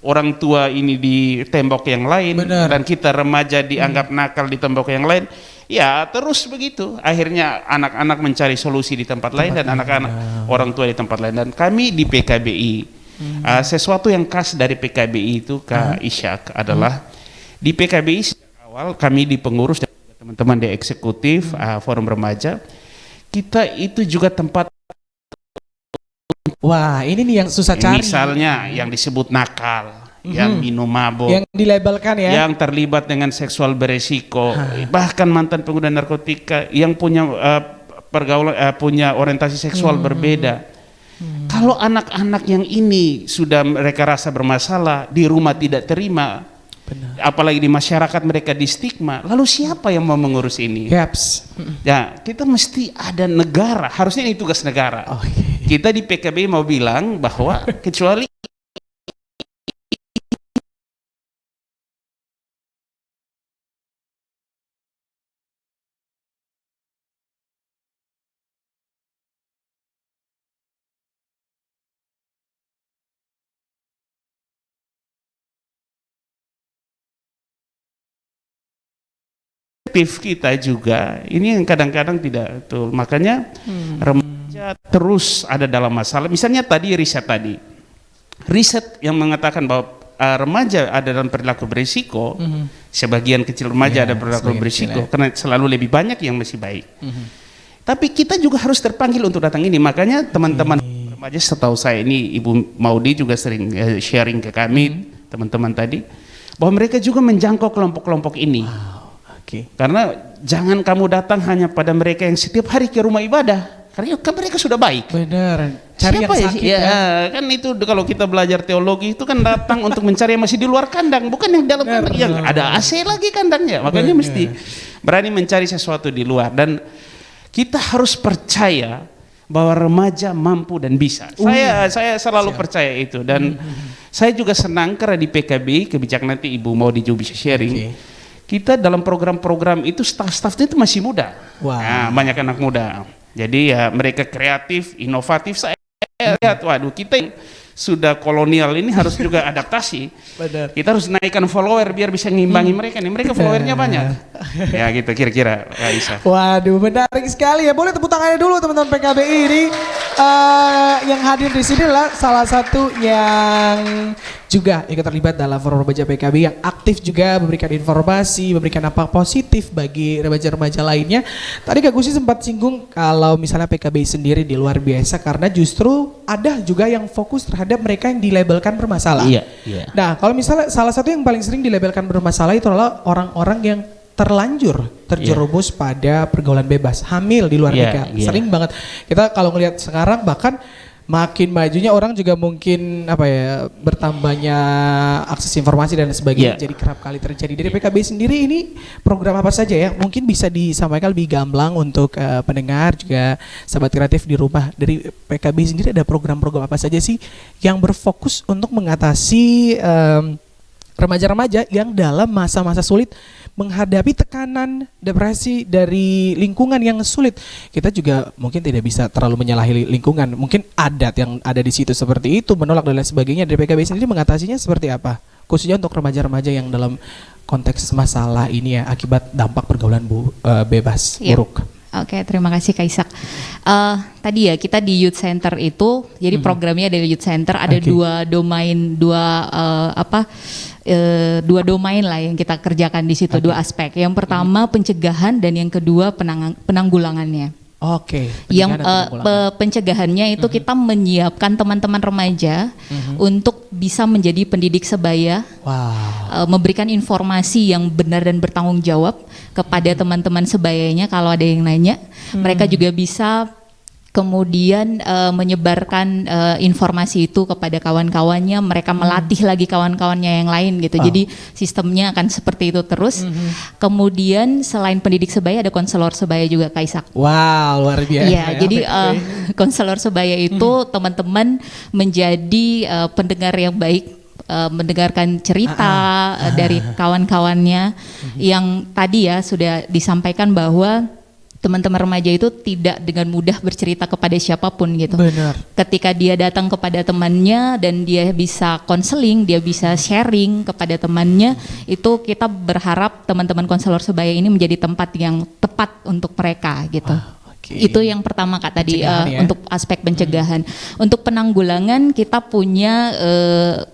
orang tua ini di tembok yang lain dan kita remaja dianggap nakal di tembok yang lain, ya terus begitu. Akhirnya anak-anak mencari solusi di tempat lain dan anak-anak orang tua di tempat lain. Dan kami di PKBI sesuatu yang khas dari PKBI itu Kak Ishak adalah di PKBI sejak awal kami di pengurus dan teman-teman di eksekutif forum remaja kita itu juga tempat. Wah, ini nih yang susah cari. Misalnya yang disebut nakal, yang minum mabuk, yang dilabelkan ya, yang terlibat dengan seksual beresiko, bahkan mantan pengguna narkotika, yang punya pergaulan, punya orientasi seksual berbeda. Kalau anak-anak yang ini sudah mereka rasa bermasalah, di rumah tidak terima, apalagi di masyarakat mereka di stigma, lalu siapa yang mau mengurus ini? Ya, kita mesti ada negara, harusnya ini tugas negara. Kita di PKB mau bilang bahwa kecuali kita juga ini yang kadang-kadang tidak betul. Makanya remaja terus ada dalam masalah. Misalnya tadi riset yang mengatakan bahwa remaja ada dalam perilaku berisiko, sebagian kecil remaja ada perilaku berisiko karena selalu lebih banyak yang masih baik. Tapi kita juga harus terpanggil untuk datang ini. Makanya teman-teman remaja, setahu saya ini Ibu Maudi juga sering sharing ke kami, teman-teman tadi, bahwa mereka juga menjangkau kelompok-kelompok ini. Karena jangan kamu datang hanya pada mereka yang setiap hari ke rumah ibadah. Karena kan mereka sudah baik. Benar. Cari Siapa yang sakit ya? Kan itu kalau kita belajar teologi itu kan datang untuk mencari yang masih di luar kandang, bukan yang dalam kandang. Yang ada AC lagi kandangnya. Makanya mesti berani mencari sesuatu di luar. Dan kita harus percaya bahwa remaja mampu dan bisa. Saya selalu percaya itu. Dan saya juga senang karena di PKB, kebijakan nanti Ibu mau juga bisa sharing. Kita dalam program-program itu staff-staff itu masih muda. Nah, banyak anak muda. Jadi ya mereka kreatif, inovatif. Saya lihat, waduh, kita yang sudah kolonial ini harus juga adaptasi. Benar. Kita harus naikkan follower biar bisa ngimbangi mereka nih. Mereka followernya banyak. Ya gitu kira-kira, Aisyah. Waduh, menarik sekali ya. Boleh tepuk tangannya dulu teman-teman PKBI ini. Yang hadir di sini adalah salah satu yang juga ikut terlibat dalam forum remaja PKB yang aktif juga memberikan informasi, memberikan dampak positif bagi remaja-remaja lainnya. Tadi Kak Gusti sempat singgung kalau misalnya PKB sendiri di luar biasa karena justru ada juga yang fokus terhadap mereka yang dilabelkan bermasalah. Iya. Nah, kalau misalnya salah satu yang paling sering dilabelkan bermasalah itu adalah orang-orang yang terjerumus pada pergaulan bebas, hamil di luar nikah. Sering banget. Kita kalau ngelihat sekarang bahkan makin majunya orang juga mungkin bertambahnya akses informasi dan sebagainya jadi kerap kali terjadi. Dari PKB sendiri ini program apa saja ya? Mungkin bisa disampaikan lebih gamblang untuk pendengar juga sahabat kreatif di rumah. Dari PKB sendiri ada program-program apa saja sih yang berfokus untuk mengatasi remaja-remaja yang dalam masa-masa sulit menghadapi tekanan, depresi dari lingkungan yang sulit. Kita juga mungkin tidak bisa terlalu menyalahi lingkungan. Mungkin adat yang ada di situ seperti itu, menolak dan lain sebagainya. Dari PKB sendiri mengatasinya seperti apa? Khususnya untuk remaja-remaja yang dalam konteks masalah ini ya, akibat dampak pergaulan bebas, buruk. Oke, terima kasih Kak Ishak. Tadi ya kita di Youth Center itu, jadi programnya dari Youth Center ada dua domain lah yang kita kerjakan di situ, dua aspek. Yang pertama pencegahan dan yang kedua penanggulangannya. Yang pencegahannya itu kita menyiapkan teman-teman remaja untuk bisa menjadi pendidik sebaya, memberikan informasi yang benar dan bertanggung jawab kepada teman-teman sebayanya kalau ada yang nanya. Mereka juga bisa kemudian menyebarkan informasi itu kepada kawan-kawannya, mereka melatih lagi kawan-kawannya yang lain gitu. Jadi sistemnya akan seperti itu terus. Kemudian selain pendidik sebaya ada konselor sebaya juga Kak Ishak. Wow, luar biasa. Iya, jadi konselor sebaya itu teman-teman menjadi pendengar yang baik, mendengarkan cerita dari kawan-kawannya yang tadi ya sudah disampaikan bahwa teman-teman remaja itu tidak dengan mudah bercerita kepada siapapun gitu. Benar. Ketika dia datang kepada temannya dan dia bisa konseling, dia bisa sharing kepada temannya, itu kita berharap teman-teman konselor sebaya ini menjadi tempat yang tepat untuk mereka gitu. Itu yang pertama Kak tadi untuk aspek pencegahan. Untuk penanggulangan kita punya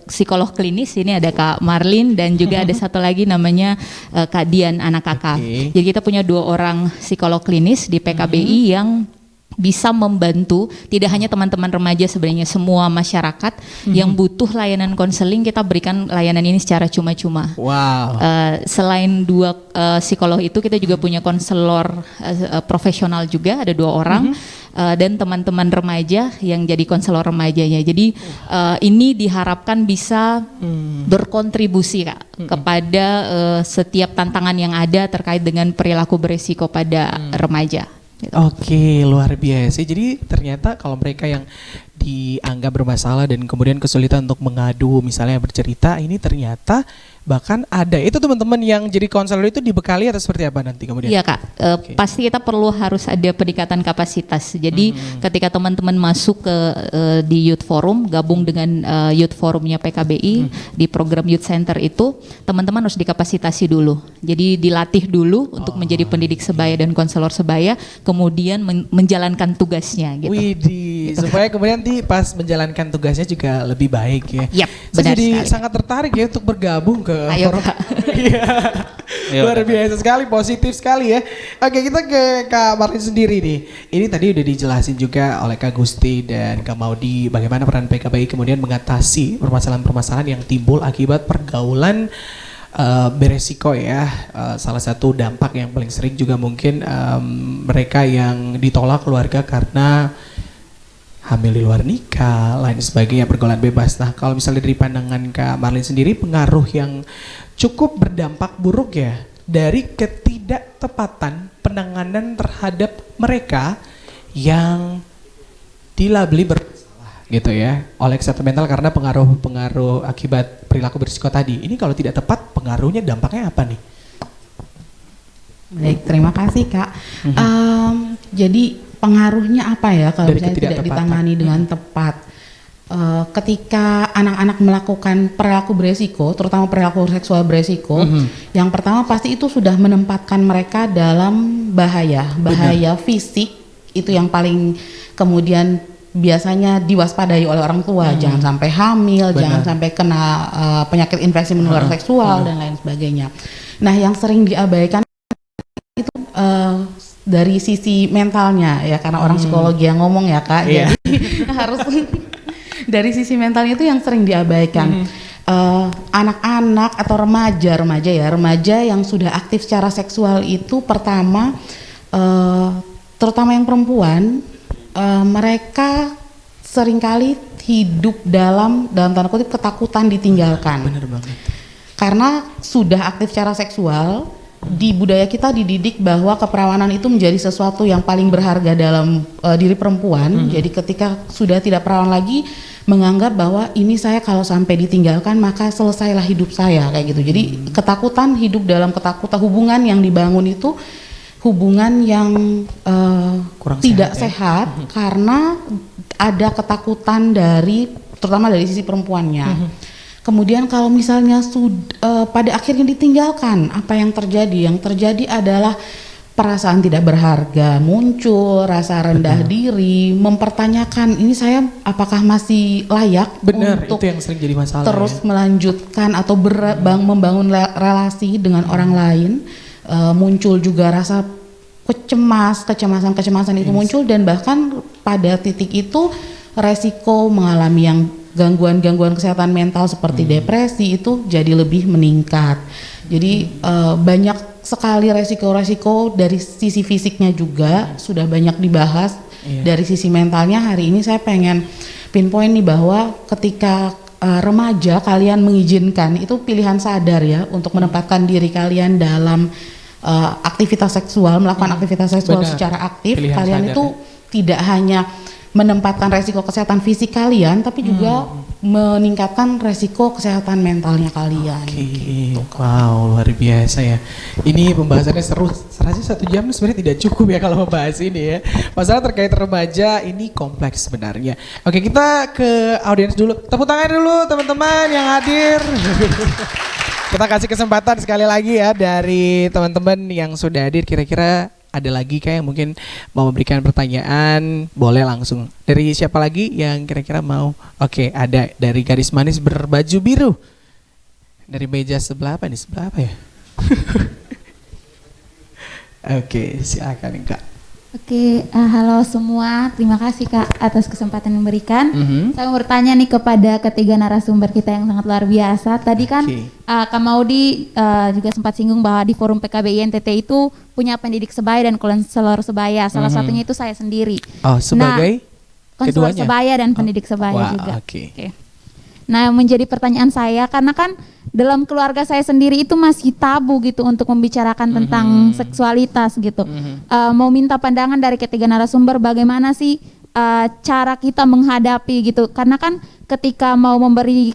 psikolog klinis, ini ada Kak Marlin dan juga ada satu lagi namanya Kak Dian anak kakak. Jadi kita punya 2 orang psikolog klinis di PKBI yang bisa membantu tidak hanya teman-teman remaja, sebenarnya semua masyarakat yang butuh layanan konseling, kita berikan layanan ini secara cuma-cuma. Selain 2 psikolog itu kita juga punya konselor profesional juga, ada 2 orang dan teman-teman remaja yang jadi konselor remajanya. Jadi ini diharapkan bisa berkontribusi Kak kepada setiap tantangan yang ada terkait dengan perilaku beresiko pada remaja. Gitu. Luar biasa. Jadi ternyata kalau mereka yang dianggap bermasalah dan kemudian kesulitan untuk mengadu misalnya bercerita, ini ternyata bahkan ada itu teman-teman yang jadi konselor itu dibekali atau seperti apa nanti kemudian? Iya Kak, pasti kita perlu harus ada peningkatan kapasitas. Jadi ketika teman-teman masuk ke di Youth Forum, gabung dengan Youth Forumnya PKBI di program Youth Center itu, teman-teman harus dikapasitasi dulu. Jadi dilatih dulu untuk menjadi pendidik sebaya dan konselor sebaya, kemudian menjalankan tugasnya gitu. Supaya kemudian pas menjalankan tugasnya juga lebih baik ya. Benar jadi sekali. sangat tertarik ya untuk bergabung ke forum. Luar biasa sekali, positif sekali ya. Oke, kita ke Kak Martin sendiri nih. Ini tadi udah dijelasin juga oleh Kak Gusti dan Kak Maudi bagaimana peran PKBI kemudian mengatasi permasalahan-permasalahan yang timbul akibat pergaulan beresiko ya. Salah satu dampak yang paling sering juga mungkin mereka yang ditolak keluarga karena hamil di luar nikah, lain sebagainya, pergaulan bebas. Nah, kalau misalnya dari pandangan Kak Marlin sendiri, pengaruh yang cukup berdampak buruk ya dari ketidaktepatan penanganan terhadap mereka yang dilabeli bersalah gitu ya oleh kesehatan mental karena pengaruh akibat perilaku berisiko tadi. Ini kalau tidak tepat, pengaruhnya dampaknya apa nih? Baik, terima kasih Kak. Jadi pengaruhnya apa ya kalau misalnya tidak ditangani dengan tepat? Ketika anak-anak melakukan perilaku beresiko, terutama perilaku seksual beresiko, yang pertama pasti itu sudah menempatkan mereka dalam bahaya fisik, itu yang paling kemudian biasanya diwaspadai oleh orang tua. Jangan sampai hamil, jangan sampai kena penyakit infeksi menular seksual dan lain sebagainya. Nah, yang sering diabaikan itu dari sisi mentalnya ya, karena orang psikologi yang ngomong ya Kak, jadi harus dari sisi mentalnya itu yang sering diabaikan. Anak-anak atau remaja yang sudah aktif secara seksual itu pertama, terutama yang perempuan, mereka seringkali hidup dalam tanda kutip ketakutan ditinggalkan. Bener banget. Karena sudah aktif secara seksual, di budaya kita dididik bahwa keperawanan itu menjadi sesuatu yang paling berharga dalam diri perempuan. Jadi ketika sudah tidak perawan lagi, menganggap bahwa ini saya kalau sampai ditinggalkan maka selesailah hidup saya, kayak gitu. Jadi ketakutan, hidup dalam ketakutan, hubungan yang dibangun itu hubungan yang kurang tidak sehat karena ada ketakutan terutama dari sisi perempuannya. Kemudian kalau misalnya pada akhirnya ditinggalkan, apa yang terjadi? Yang terjadi adalah perasaan tidak berharga muncul, rasa rendah diri, mempertanyakan ini saya apakah masih layak untuk itu yang sering jadi masalah terus melanjutkan atau membangun relasi dengan orang lain. Muncul juga rasa kecemasan itu muncul, dan bahkan pada titik itu resiko mengalami yang gangguan kesehatan mental seperti depresi itu jadi lebih meningkat. Jadi banyak sekali resiko-resiko dari sisi fisiknya juga sudah banyak dibahas. Dari sisi mentalnya hari ini saya pengen pinpoint nih bahwa ketika remaja kalian mengizinkan, itu pilihan sadar ya untuk menempatkan diri kalian dalam aktivitas seksual, melakukan aktivitas seksual secara aktif. Pilihan kalian sadar, itu tidak hanya menempatkan resiko kesehatan fisik kalian, tapi juga meningkatkan resiko kesehatan mentalnya kalian. Gitu. Wow, luar biasa ya. Ini pembahasannya seru. Rasanya 1 jam sebenarnya tidak cukup ya kalau membahas ini ya. Masalah terkait remaja ini kompleks sebenarnya. Oke, kita ke audiens dulu. Tepuk tangan dulu teman-teman yang hadir. Kita kasih kesempatan sekali lagi ya dari teman-teman yang sudah hadir. Kira-kira ada lagi kayak yang mungkin mau memberikan pertanyaan, boleh langsung. Dari siapa lagi yang kira-kira mau? Oke, ada dari garis manis berbaju biru. Dari meja sebelah apa nih? Sebelah apa ya? Oke, silakan Kak. Oke, halo semua. Terima kasih Kak atas kesempatan yang diberikan. Saya mau bertanya nih kepada ketiga narasumber kita yang sangat luar biasa. Tadi kan Kak Maudi juga sempat singgung bahwa di forum PKBI NTT itu punya pendidik sebaya dan konselor sebaya. Salah satunya itu saya sendiri. Oh, sebagai konselor sebaya dan pendidik sebaya juga. Oke. Nah, menjadi pertanyaan saya karena kan dalam keluarga saya sendiri itu masih tabu gitu untuk membicarakan tentang seksualitas gitu. Mau minta pandangan dari ketiga narasumber bagaimana sih cara kita menghadapi gitu. Karena kan ketika mau memberi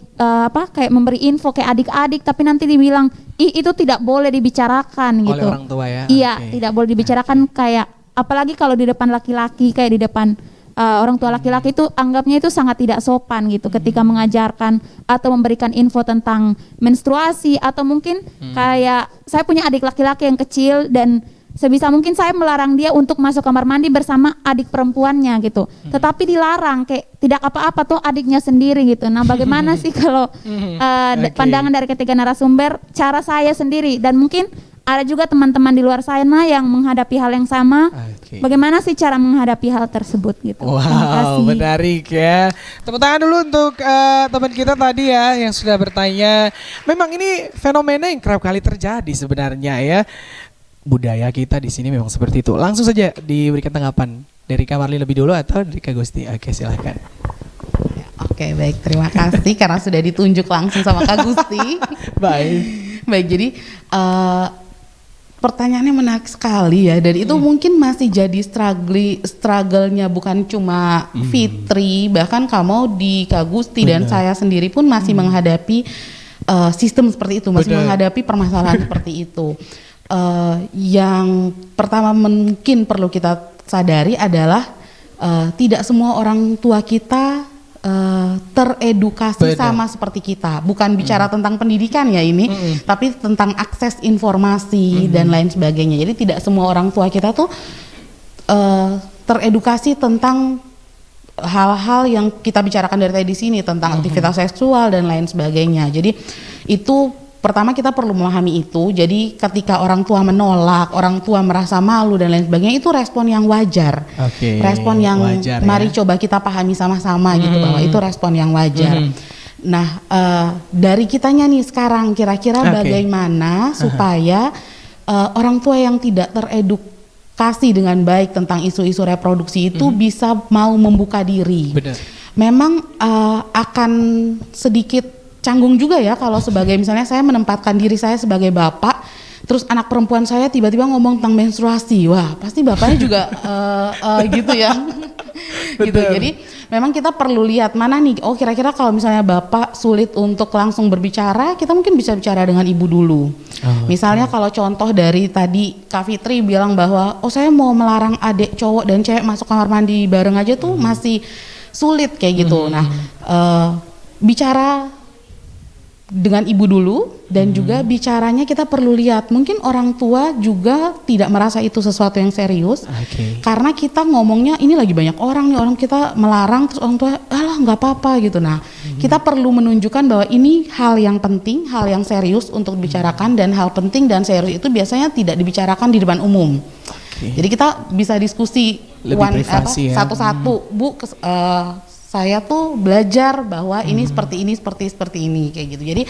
kayak memberi info kayak adik-adik tapi nanti dibilang itu tidak boleh dibicarakan gitu. Oleh orang tua ya. Iya, tidak boleh dibicarakan kayak apalagi kalau di depan laki-laki, kayak di depan orang tua laki-laki itu anggapnya itu sangat tidak sopan gitu ketika mengajarkan atau memberikan info tentang menstruasi, atau mungkin kayak saya punya adik laki-laki yang kecil dan sebisa mungkin saya melarang dia untuk masuk kamar mandi bersama adik perempuannya gitu. Tetapi dilarang, kayak tidak apa-apa tuh adiknya sendiri gitu. Nah, bagaimana sih kalau pandangan dari ketiga narasumber, cara saya sendiri dan mungkin ada juga teman-teman di luar sana yang menghadapi hal yang sama. Bagaimana sih cara menghadapi hal tersebut gitu? Wow, menarik ya. Tepuk tangan dulu untuk teman kita tadi ya yang sudah bertanya. Memang ini fenomena yang kerap kali terjadi sebenarnya ya. Budaya kita di sini memang seperti itu. Langsung saja diberikan tanggapan dari Kak Marlin lebih dulu atau dari Kak Gusti. Oke, silahkan. Oke, baik, terima kasih karena sudah ditunjuk langsung sama Kak Gusti. Baik, jadi pertanyaannya menarik sekali ya, dan itu mungkin masih jadi struggle-nya bukan cuma Fitri, bahkan kamu di Kak Gusti dan saya sendiri pun masih menghadapi sistem seperti itu, masih menghadapi permasalahan seperti itu. Yang pertama mungkin perlu kita sadari adalah tidak semua orang tua kita teredukasi sama seperti kita. Bukan bicara tentang pendidikan ya ini, tapi tentang akses informasi dan lain sebagainya. Jadi tidak semua orang tua kita tuh teredukasi tentang hal-hal yang kita bicarakan dari tadi di sini, tentang aktivitas seksual dan lain sebagainya. Jadi itu pertama kita perlu memahami itu. Jadi ketika orang tua menolak, orang tua merasa malu dan lain sebagainya, itu respon yang wajar. Respon yang wajar, mari coba kita pahami sama-sama gitu, bahwa itu respon yang wajar. Nah, dari kitanya nih sekarang kira-kira bagaimana supaya orang tua yang tidak teredukasi dengan baik tentang isu-isu reproduksi itu bisa mau membuka diri. Memang akan sedikit canggung juga ya kalau sebagai misalnya saya menempatkan diri saya sebagai bapak, terus anak perempuan saya tiba-tiba ngomong tentang menstruasi, wah pasti bapaknya juga gitu ya. Gitu. Jadi memang kita perlu lihat mana nih, oh kira-kira kalau misalnya bapak sulit untuk langsung berbicara, kita mungkin bisa bicara dengan ibu dulu. Misalnya kalau contoh dari tadi Kak Fitri bilang bahwa oh saya mau melarang adik cowok dan cewek masuk kamar mandi bareng aja tuh masih sulit kayak gitu. Nah, bicara dengan ibu dulu, dan juga bicaranya kita perlu lihat mungkin orang tua juga tidak merasa itu sesuatu yang serius, karena kita ngomongnya ini lagi banyak orang nih, orang kita melarang terus orang tua alah nggak apa-apa gitu. Nah, kita perlu menunjukkan bahwa ini hal yang penting, hal yang serius untuk dibicarakan, dan hal penting dan serius itu biasanya tidak dibicarakan di depan umum. Jadi kita bisa diskusi satu-satu, Bu, saya tuh belajar bahwa ini seperti ini kayak gitu. Jadi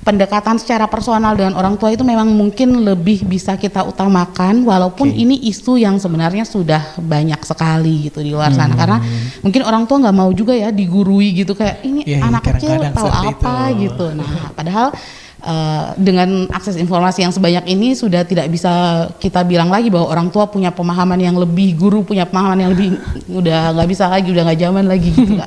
pendekatan secara personal dengan orang tua itu memang mungkin lebih bisa kita utamakan, walaupun ini isu yang sebenarnya sudah banyak sekali gitu di luar sana, karena mungkin orang tua nggak mau juga ya digurui gitu kayak ini anak kecil tahu apa itu. gitu. Nah, padahal dengan akses informasi yang sebanyak ini sudah tidak bisa kita bilang lagi bahwa orang tua punya pemahaman yang lebih, guru punya pemahaman yang lebih, udah nggak bisa lagi, udah nggak zaman lagi gitu.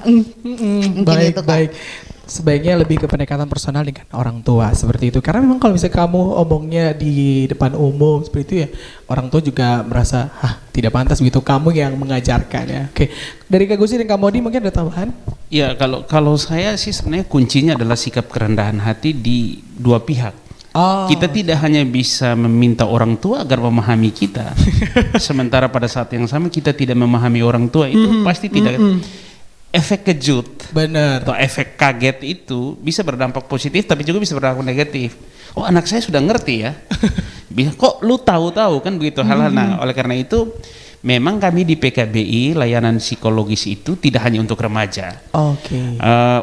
Baik. Sebaiknya lebih ke pendekatan personal dengan orang tua seperti itu, karena memang kalau misalnya kamu omongnya di depan umum seperti itu ya, orang tua juga merasa tidak pantas begitu kamu yang mengajarkan ya. Oke, dari Kak Gusti dan Kak Modi mungkin ada tambahan? Ya, kalau saya sih sebenarnya kuncinya adalah sikap kerendahan hati di dua pihak. Kita tidak hanya bisa meminta orang tua agar memahami kita, sementara pada saat yang sama kita tidak memahami orang tua, itu pasti tidak. Efek kejut atau efek kaget itu bisa berdampak positif tapi juga bisa berdampak negatif. Oh, anak saya sudah ngerti ya. Kok lu tahu-tahu kan begitu hal-hal. Nah, oleh karena itu memang kami di PKBI layanan psikologis itu tidak hanya untuk remaja.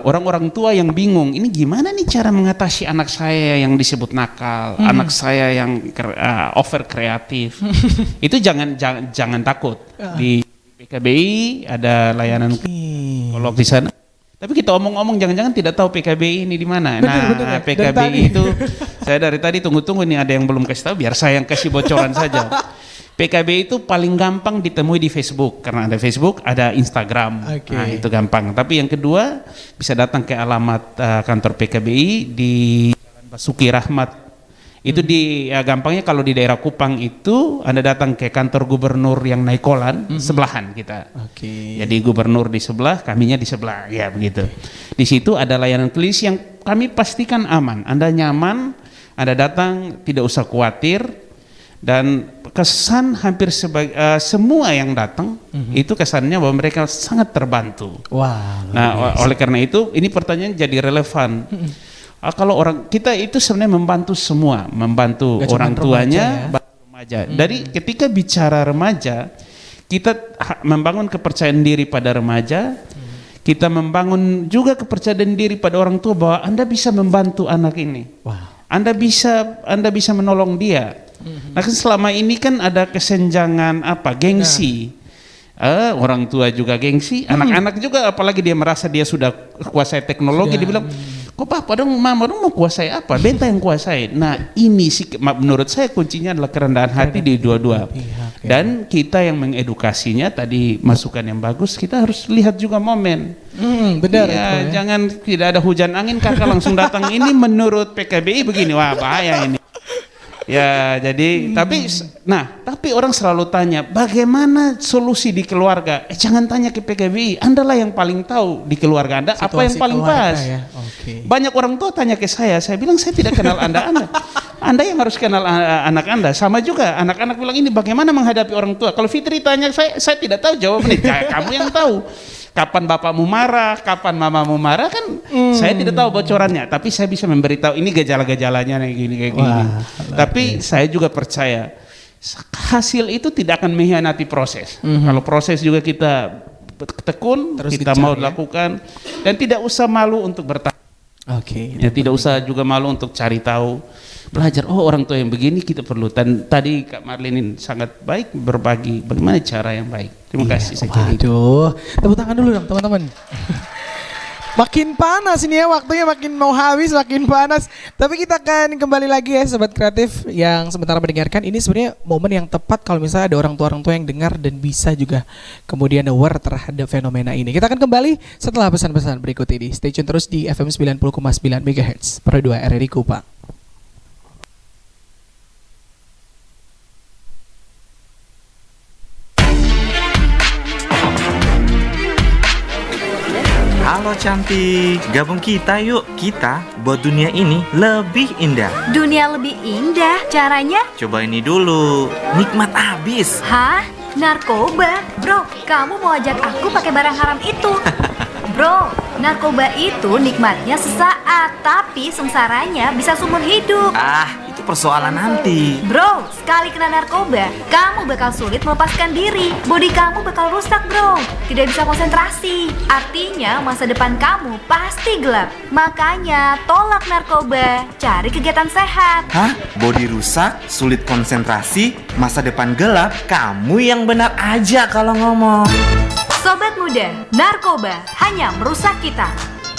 Orang-orang tua yang bingung, ini gimana nih cara mengatasi anak saya yang disebut nakal, anak saya yang over kreatif. Itu jangan takut. Di PKBI ada layanan psikolog di sana. Tapi kita omong-omong jangan-jangan tidak tahu PKBI ini di mana. Nah, PKBI itu saya dari tadi tunggu-tunggu nih ada yang belum kasih tahu, biar saya yang kasih bocoran saja. PKBI itu paling gampang ditemui di Facebook, karena ada Facebook, ada Instagram. Nah, itu gampang. Tapi yang kedua bisa datang ke alamat kantor PKBI di Jalan Basuki Rahmat. Itu gampangnya kalau di daerah Kupang itu Anda datang ke kantor gubernur yang Naikolan, sebelahan kita. Jadi gubernur di sebelah, kaminya di sebelah, ya begitu. Di situ ada layanan klinis yang kami pastikan aman. Anda nyaman, Anda datang tidak usah khawatir, dan kesan hampir semua yang datang itu kesannya bahwa mereka sangat terbantu. Nah, oleh karena itu ini pertanyaan jadi relevan. Kalau orang kita itu sebenarnya membantu semua, membantu Gak orang cuman tuanya, remaja ya. bantu remaja. Dari ketika bicara remaja, kita membangun kepercayaan diri pada remaja, kita membangun juga kepercayaan diri pada orang tua bahwa Anda bisa membantu anak ini. Anda bisa menolong dia. Nah, kan selama ini kan ada kesenjangan gengsi. Orang tua juga gengsi, anak-anak juga, apalagi dia merasa dia sudah kuasai teknologi, dia bilang, kok papa dong, mama dong mau kuasai apa? Beta yang kuasai. Nah, ini sih menurut saya kuncinya adalah kerendahan hati di dua-dua. Dan kita yang mengedukasinya, tadi masukan yang bagus, kita harus lihat juga momen. Benar. Ya, jangan tidak ada hujan angin kakak langsung datang. Ini menurut PKBI begini, wah bahaya ini. Ya, jadi tapi orang selalu tanya, bagaimana solusi di keluarga? Jangan tanya ke PKBI, Anda lah yang paling tahu di keluarga Anda apa yang paling pas. Ya. Banyak orang tua tanya ke saya bilang saya tidak kenal Anda. Anda yang harus kenal anak Anda. Sama juga anak-anak bilang ini bagaimana menghadapi orang tua. Kalau Fitri tanya saya tidak tahu jawabannya. Kamu yang tahu. Kapan bapakmu marah, kapan mamamu marah kan saya tidak tahu bocorannya, tapi saya bisa memberitahu ini gejala-gejalanya kayak gini. Tapi saya juga percaya hasil itu tidak akan mengkhianati proses. Kalau proses juga kita tekun, terus kita mau lakukan dan tidak usah malu untuk bertanya. Ya tidak usah juga malu untuk cari tahu, belajar. Oh, orang tua yang begini kita perlu. Dan tadi Kak Marlin sangat baik berbagi bagaimana cara yang baik. Terima kasih. Waduh, tepuk tangan dulu dong teman-teman. Makin panas ini ya, waktunya makin mau habis, makin panas. Tapi kita akan kembali lagi ya Sobat Kreatif yang sementara mendengarkan. Ini sebenarnya momen yang tepat kalau misalnya ada orang tua yang dengar dan bisa juga kemudian aware terhadap fenomena ini. Kita akan kembali setelah pesan-pesan berikut ini. Stay tune terus di FM 90,9 MHz Pro 2 RRI Kupang. Halo cantik, gabung kita yuk. Kita buat dunia ini lebih indah. Dunia lebih indah, caranya? Coba ini dulu, nikmat abis. Hah? Narkoba? Bro, kamu mau ajak aku pakai barang haram itu? Bro, narkoba itu nikmatnya sesaat, tapi sengsaranya bisa seumur hidup. Itu persoalan nanti. Bro, sekali kena narkoba, kamu bakal sulit melepaskan diri. Bodi kamu bakal rusak, bro. Tidak bisa konsentrasi. Artinya masa depan kamu pasti gelap. Makanya tolak narkoba, cari kegiatan sehat. Hah? Bodi rusak, sulit konsentrasi, masa depan gelap? Kamu yang benar aja kalau ngomong. Sobat muda, narkoba hanya merusak kita.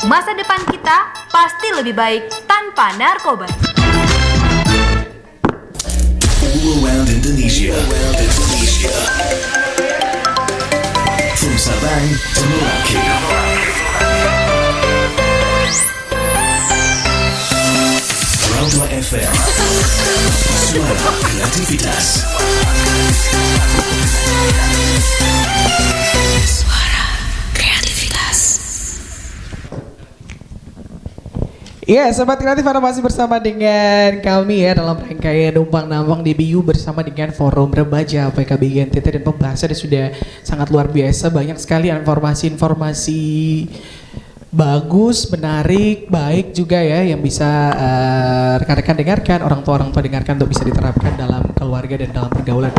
Masa depan kita pasti lebih baik tanpa narkoba. All around Indonesia. From Sabang to Merauke. Pro 2 FM. Suara kreativitas. Ya, Sobat Kreatif, Anda masih bersama dengan kami ya dalam rangkaian Numpang Nambang DBU bersama dengan Forum Remaja PKBI NTT, dan pembahasannya sudah sangat luar biasa. Banyak sekali informasi-informasi bagus, menarik, baik juga ya yang bisa rekan-rekan dengarkan, orang tua dengarkan untuk bisa diterapkan dalam keluarga dan dalam pergaulan.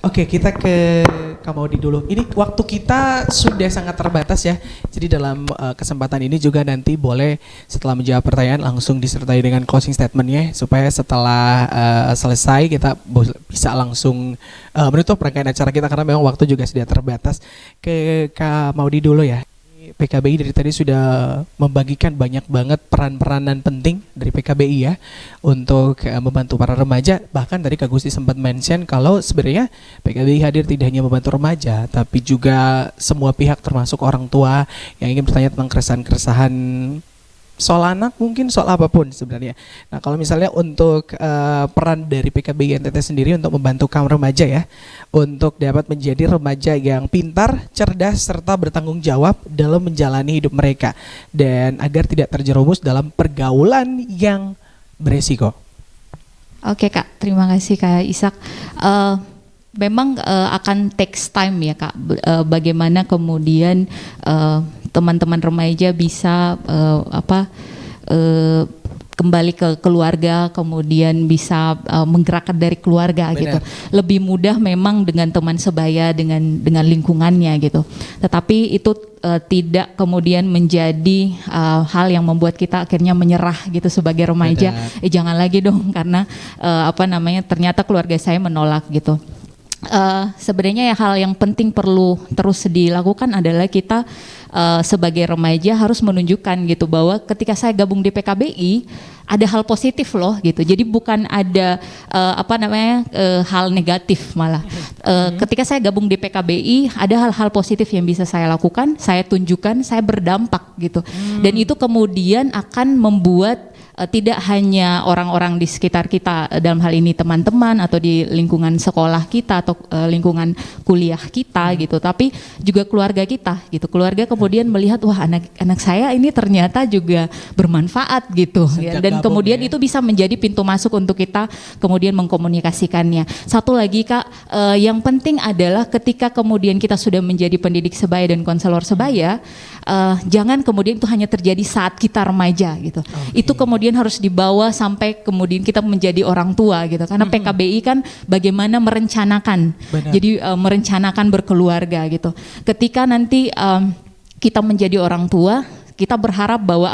Oke, kita ke Kamaudi dulu. Ini waktu kita sudah sangat terbatas ya. Jadi dalam kesempatan ini juga nanti boleh setelah menjawab pertanyaan langsung disertai dengan closing statementnya, supaya setelah selesai kita bisa langsung menutup rangkaian acara kita, karena memang waktu juga sudah terbatas. Ke Kamaudi dulu ya. PKBI dari tadi sudah membagikan banyak banget peran-peranan penting dari PKBI ya untuk membantu para remaja. Bahkan tadi Kak Gusti sempat mention kalau sebenarnya PKBI hadir tidak hanya membantu remaja, tapi juga semua pihak termasuk orang tua yang ingin bertanya tentang keresahan-keresahan soal anak, mungkin soal apapun sebenarnya. Nah, kalau misalnya untuk peran dari PKBI NTT sendiri untuk membantu kaum remaja ya, untuk dapat menjadi remaja yang pintar, cerdas, serta bertanggung jawab dalam menjalani hidup mereka, dan agar tidak terjerumus dalam pergaulan yang beresiko. Oke Kak, terima kasih Kak Ishak. Memang akan takes time ya Kak, bagaimana kemudian teman-teman remaja bisa kembali ke keluarga, kemudian bisa menggerakkan dari keluarga gitu. Lebih mudah memang dengan teman sebaya, dengan lingkungannya gitu. Tetapi itu tidak kemudian menjadi hal yang membuat kita akhirnya menyerah gitu sebagai remaja. Jangan lagi dong, karena ternyata keluarga saya menolak gitu. Sebenarnya ya hal yang penting perlu terus dilakukan adalah kita sebagai remaja harus menunjukkan gitu bahwa ketika saya gabung di PKBI ada hal positif loh gitu. Jadi bukan ada hal negatif malah. Ketika saya gabung di PKBI ada hal-hal positif yang bisa saya lakukan, saya tunjukkan, saya berdampak gitu. Dan itu kemudian akan membuat tidak hanya orang-orang di sekitar kita, dalam hal ini teman-teman atau di lingkungan sekolah kita atau lingkungan kuliah kita gitu, tapi juga keluarga kita gitu. Keluarga kemudian melihat wah anak saya ini ternyata juga bermanfaat gitu ya. Dan kemudian itu bisa menjadi pintu masuk untuk kita kemudian mengkomunikasikannya. Satu lagi Kak, yang penting adalah ketika kemudian kita sudah menjadi pendidik sebaya dan konselor sebaya, jangan kemudian itu hanya terjadi saat kita remaja gitu. Itu kemudian harus dibawa sampai kemudian kita menjadi orang tua gitu, karena PKBI kan bagaimana merencanakan. Jadi merencanakan berkeluarga gitu. Ketika nanti kita menjadi orang tua, kita berharap bahwa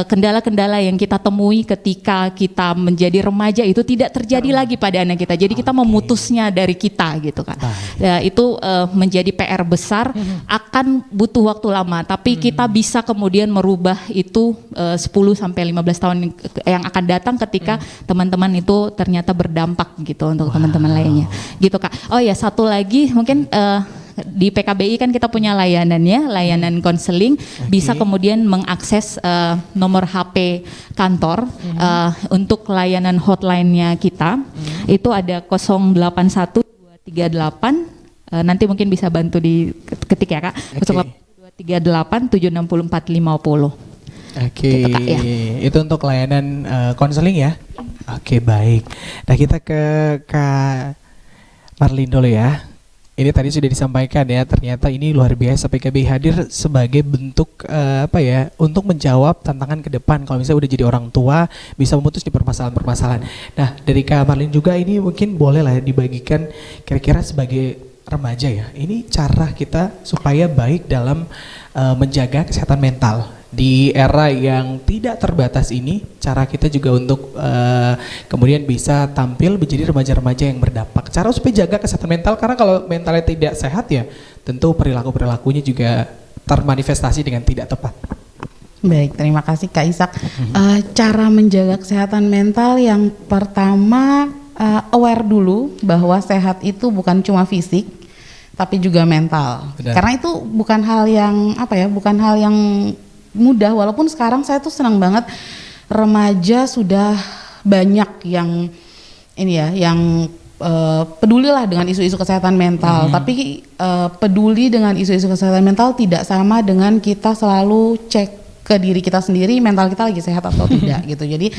kendala-kendala yang kita temui ketika kita menjadi remaja itu tidak terjadi lagi pada anak kita. Jadi kita memutusnya dari kita gitu kan. Ya, itu menjadi PR besar, akan butuh waktu lama, tapi kita bisa kemudian merubah itu 10 sampai 15 tahun yang akan datang ketika teman-teman itu ternyata berdampak gitu untuk teman-teman lainnya. Gitu Kak. Oh ya, satu lagi mungkin di PKBI kan kita punya layanan konseling, bisa kemudian mengakses nomor HP kantor untuk layanan hotline-nya kita. Itu ada 081238, nanti mungkin bisa bantu diketik ya Kak. 081238 760 450. Oke, gitu, Kak, ya. Itu untuk layanan konseling ya. Oke, baik. Nah, kita ke Kak Marlin dulu ya. Ini tadi sudah disampaikan ya, ternyata ini luar biasa PKBI hadir sebagai bentuk untuk menjawab tantangan ke depan. Kalau misalnya udah jadi orang tua, bisa memutus di permasalahan-permasalahan. Nah, dari Kak Marlin juga ini mungkin boleh lah dibagikan kira-kira sebagai remaja ya. Ini cara kita supaya baik dalam menjaga kesehatan mental. Di era yang tidak terbatas ini, cara kita juga untuk kemudian bisa tampil menjadi remaja-remaja yang berdampak. Cara supaya jaga kesehatan mental, karena kalau mentalnya tidak sehat ya tentu perilaku-perilakunya juga termanifestasi dengan tidak tepat. Baik, terima kasih Kak Ishak. Cara menjaga kesehatan mental yang pertama, aware dulu bahwa sehat itu bukan cuma fisik, tapi juga mental. Benar. Karena itu bukan hal yang bukan hal yang mudah, walaupun sekarang saya tuh senang banget remaja sudah banyak yang pedulilah dengan isu-isu kesehatan mental. Tapi peduli dengan isu-isu kesehatan mental tidak sama dengan kita selalu cek ke diri kita sendiri, mental kita lagi sehat atau tidak gitu. Jadi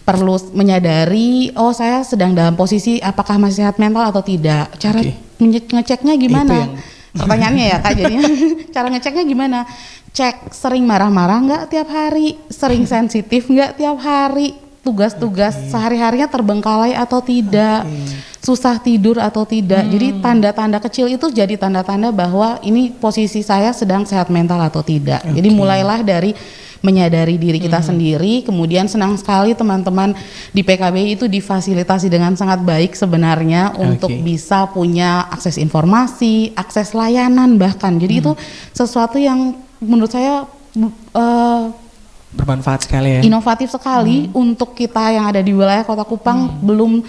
perlu menyadari, oh saya sedang dalam posisi apakah masih sehat mental atau tidak. Cara ngeceknya gimana? Pertanyaannya ya Kak, jadinya cara ngeceknya gimana? Cek sering marah-marah nggak tiap hari, sering sensitif nggak tiap hari, tugas-tugas sehari-harinya terbengkalai atau tidak, susah tidur atau tidak. Jadi tanda-tanda kecil itu jadi tanda-tanda bahwa ini posisi saya sedang sehat mental atau tidak. Jadi mulailah dari menyadari diri kita sendiri. Kemudian senang sekali teman-teman di PKBI itu difasilitasi dengan sangat baik sebenarnya untuk bisa punya akses informasi, akses layanan bahkan. Jadi itu sesuatu yang menurut saya bermanfaat sekali ya. Inovatif sekali untuk kita yang ada di wilayah Kota Kupang. Belum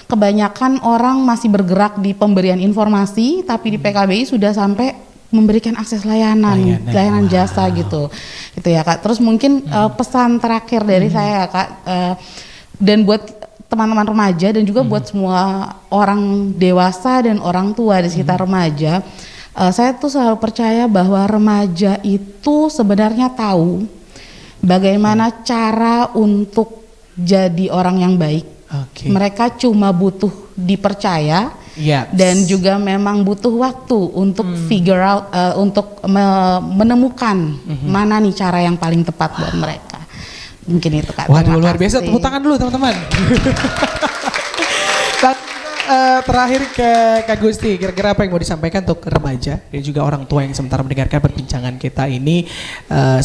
kebanyakan orang masih bergerak di pemberian informasi, tapi di PKBI sudah sampai memberikan akses layanan jasa gitu ya Kak. Terus mungkin pesan terakhir dari saya Kak, dan buat teman-teman remaja dan juga buat semua orang dewasa dan orang tua di sekitar remaja, saya tuh selalu percaya bahwa remaja itu sebenarnya tahu bagaimana cara untuk jadi orang yang baik. Mereka cuma butuh dipercaya. Dan juga memang butuh waktu untuk figure out, untuk menemukan mana nih cara yang paling tepat buat mereka. Mungkin itu Kak. Waduh, Terima luar biasa, kasih. tepuk tangan dulu teman-teman. Terakhir ke Kak Gusti, kira-kira apa yang mau disampaikan untuk remaja dan juga orang tua yang sementara mendengarkan perbincangan kita ini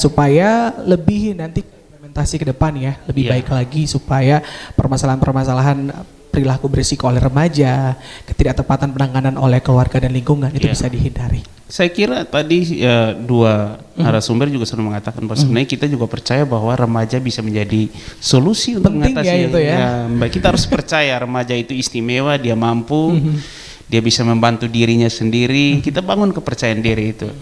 supaya lebih nanti implementasi ke depan ya, lebih baik lagi supaya permasalahan-permasalahan perilaku berisiko oleh remaja, ketidaktepatan penanganan oleh keluarga dan lingkungan itu bisa dihindari. Saya kira tadi dua narasumber juga sudah mengatakan bahwa sebenarnya kita juga percaya bahwa remaja bisa menjadi solusi untuk Penting mengatasi ya itu ya. Mbak, kita harus percaya remaja itu istimewa, dia mampu, dia bisa membantu dirinya sendiri. Kita bangun kepercayaan diri itu.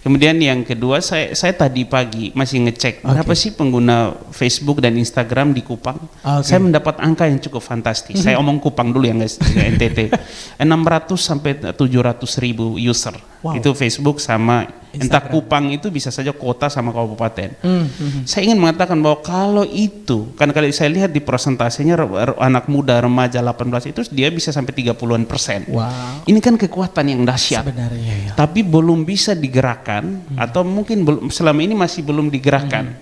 Kemudian yang kedua, saya tadi pagi masih ngecek berapa sih pengguna Facebook dan Instagram di Kupang. Saya mendapat angka yang cukup fantastis. Saya omong Kupang dulu ya guys, NTT. 600 sampai 700 ribu user. Itu Facebook sama entah Kupang itu bisa saja kota sama kabupaten. Saya ingin mengatakan bahwa kalau itu, kan kalau saya lihat di persentasenya anak muda remaja 18 itu dia bisa sampai 30%. Ini kan kekuatan yang dahsyat. Sebenarnya ya. Tapi belum bisa digerakkan atau mungkin selama ini masih belum digerakkan.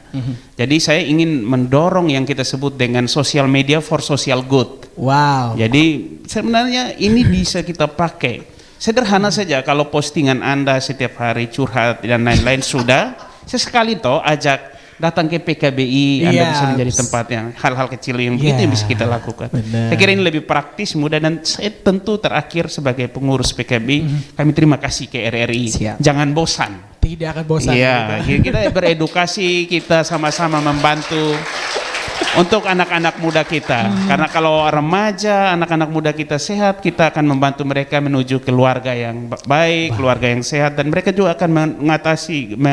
Jadi saya ingin mendorong yang kita sebut dengan social media for social good. Jadi sebenarnya ini bisa kita pakai. Sederhana saja, kalau postingan Anda setiap hari curhat dan lain-lain sudah, sesekali toh ajak datang ke PKBI, Anda bisa menjadi tempat yang hal-hal kecil yang begitu yang bisa kita lakukan. Saya kira ini lebih praktis, mudah, dan saya tentu terakhir sebagai pengurus PKBI, kami terima kasih ke RRI. Jangan bosan. Tidak akan bosan. Iya, kita beredukasi, kita sama-sama membantu untuk anak-anak muda kita. Karena kalau remaja, anak-anak muda kita sehat, kita akan membantu mereka menuju keluarga yang baik, keluarga yang sehat, dan mereka juga akan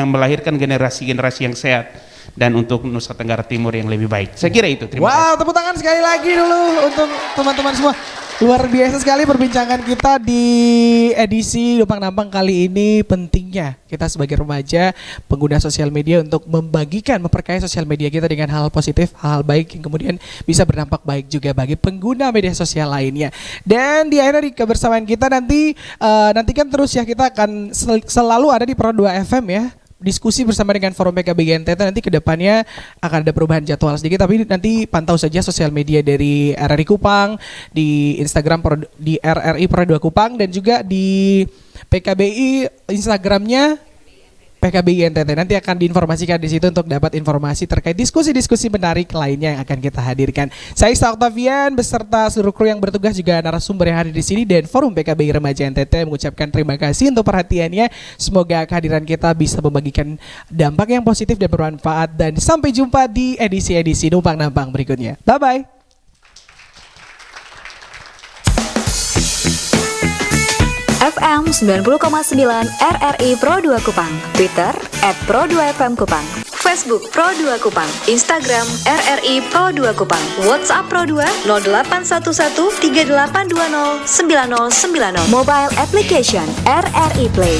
melahirkan generasi-generasi yang sehat dan untuk Nusa Tenggara Timur yang lebih baik. Saya kira itu. Terima kasih. Tepuk tangan sekali lagi dulu untuk teman-teman semua. Luar biasa sekali perbincangan kita di edisi Numpang Nampang kali ini. Pentingnya kita sebagai remaja, pengguna sosial media untuk memperkaya sosial media kita dengan hal positif, hal baik yang kemudian bisa berdampak baik juga bagi pengguna media sosial lainnya. Dan di akhir dari kebersamaan kita nantikan terus ya, kita akan selalu ada di Pro 2 FM ya. Diskusi bersama dengan Forum PKBI NTT, nanti kedepannya akan ada perubahan jadwal sedikit, tapi nanti pantau saja sosial media dari RRI Kupang, di Instagram di RRI Pro 2 Kupang, dan juga di PKBI Instagramnya PKBI NTT. Nanti akan diinformasikan di situ untuk dapat informasi terkait diskusi-diskusi menarik lainnya yang akan kita hadirkan. Saya Isa Octavian beserta seluruh kru yang bertugas, juga narasumber yang hadir di sini, dan Forum PKBI Remaja NTT mengucapkan terima kasih untuk perhatiannya. Semoga kehadiran kita bisa membagikan dampak yang positif dan bermanfaat, dan sampai jumpa di edisi-edisi Numpang Nampang berikutnya. Bye-bye. FM 90,9 RRI Pro 2 Kupang, Twitter @Pro2FM Kupang, Facebook Pro 2 Kupang, Instagram RRI Pro 2 Kupang, WhatsApp Pro 2 0811 3820 9090, Mobile Application RRI Play.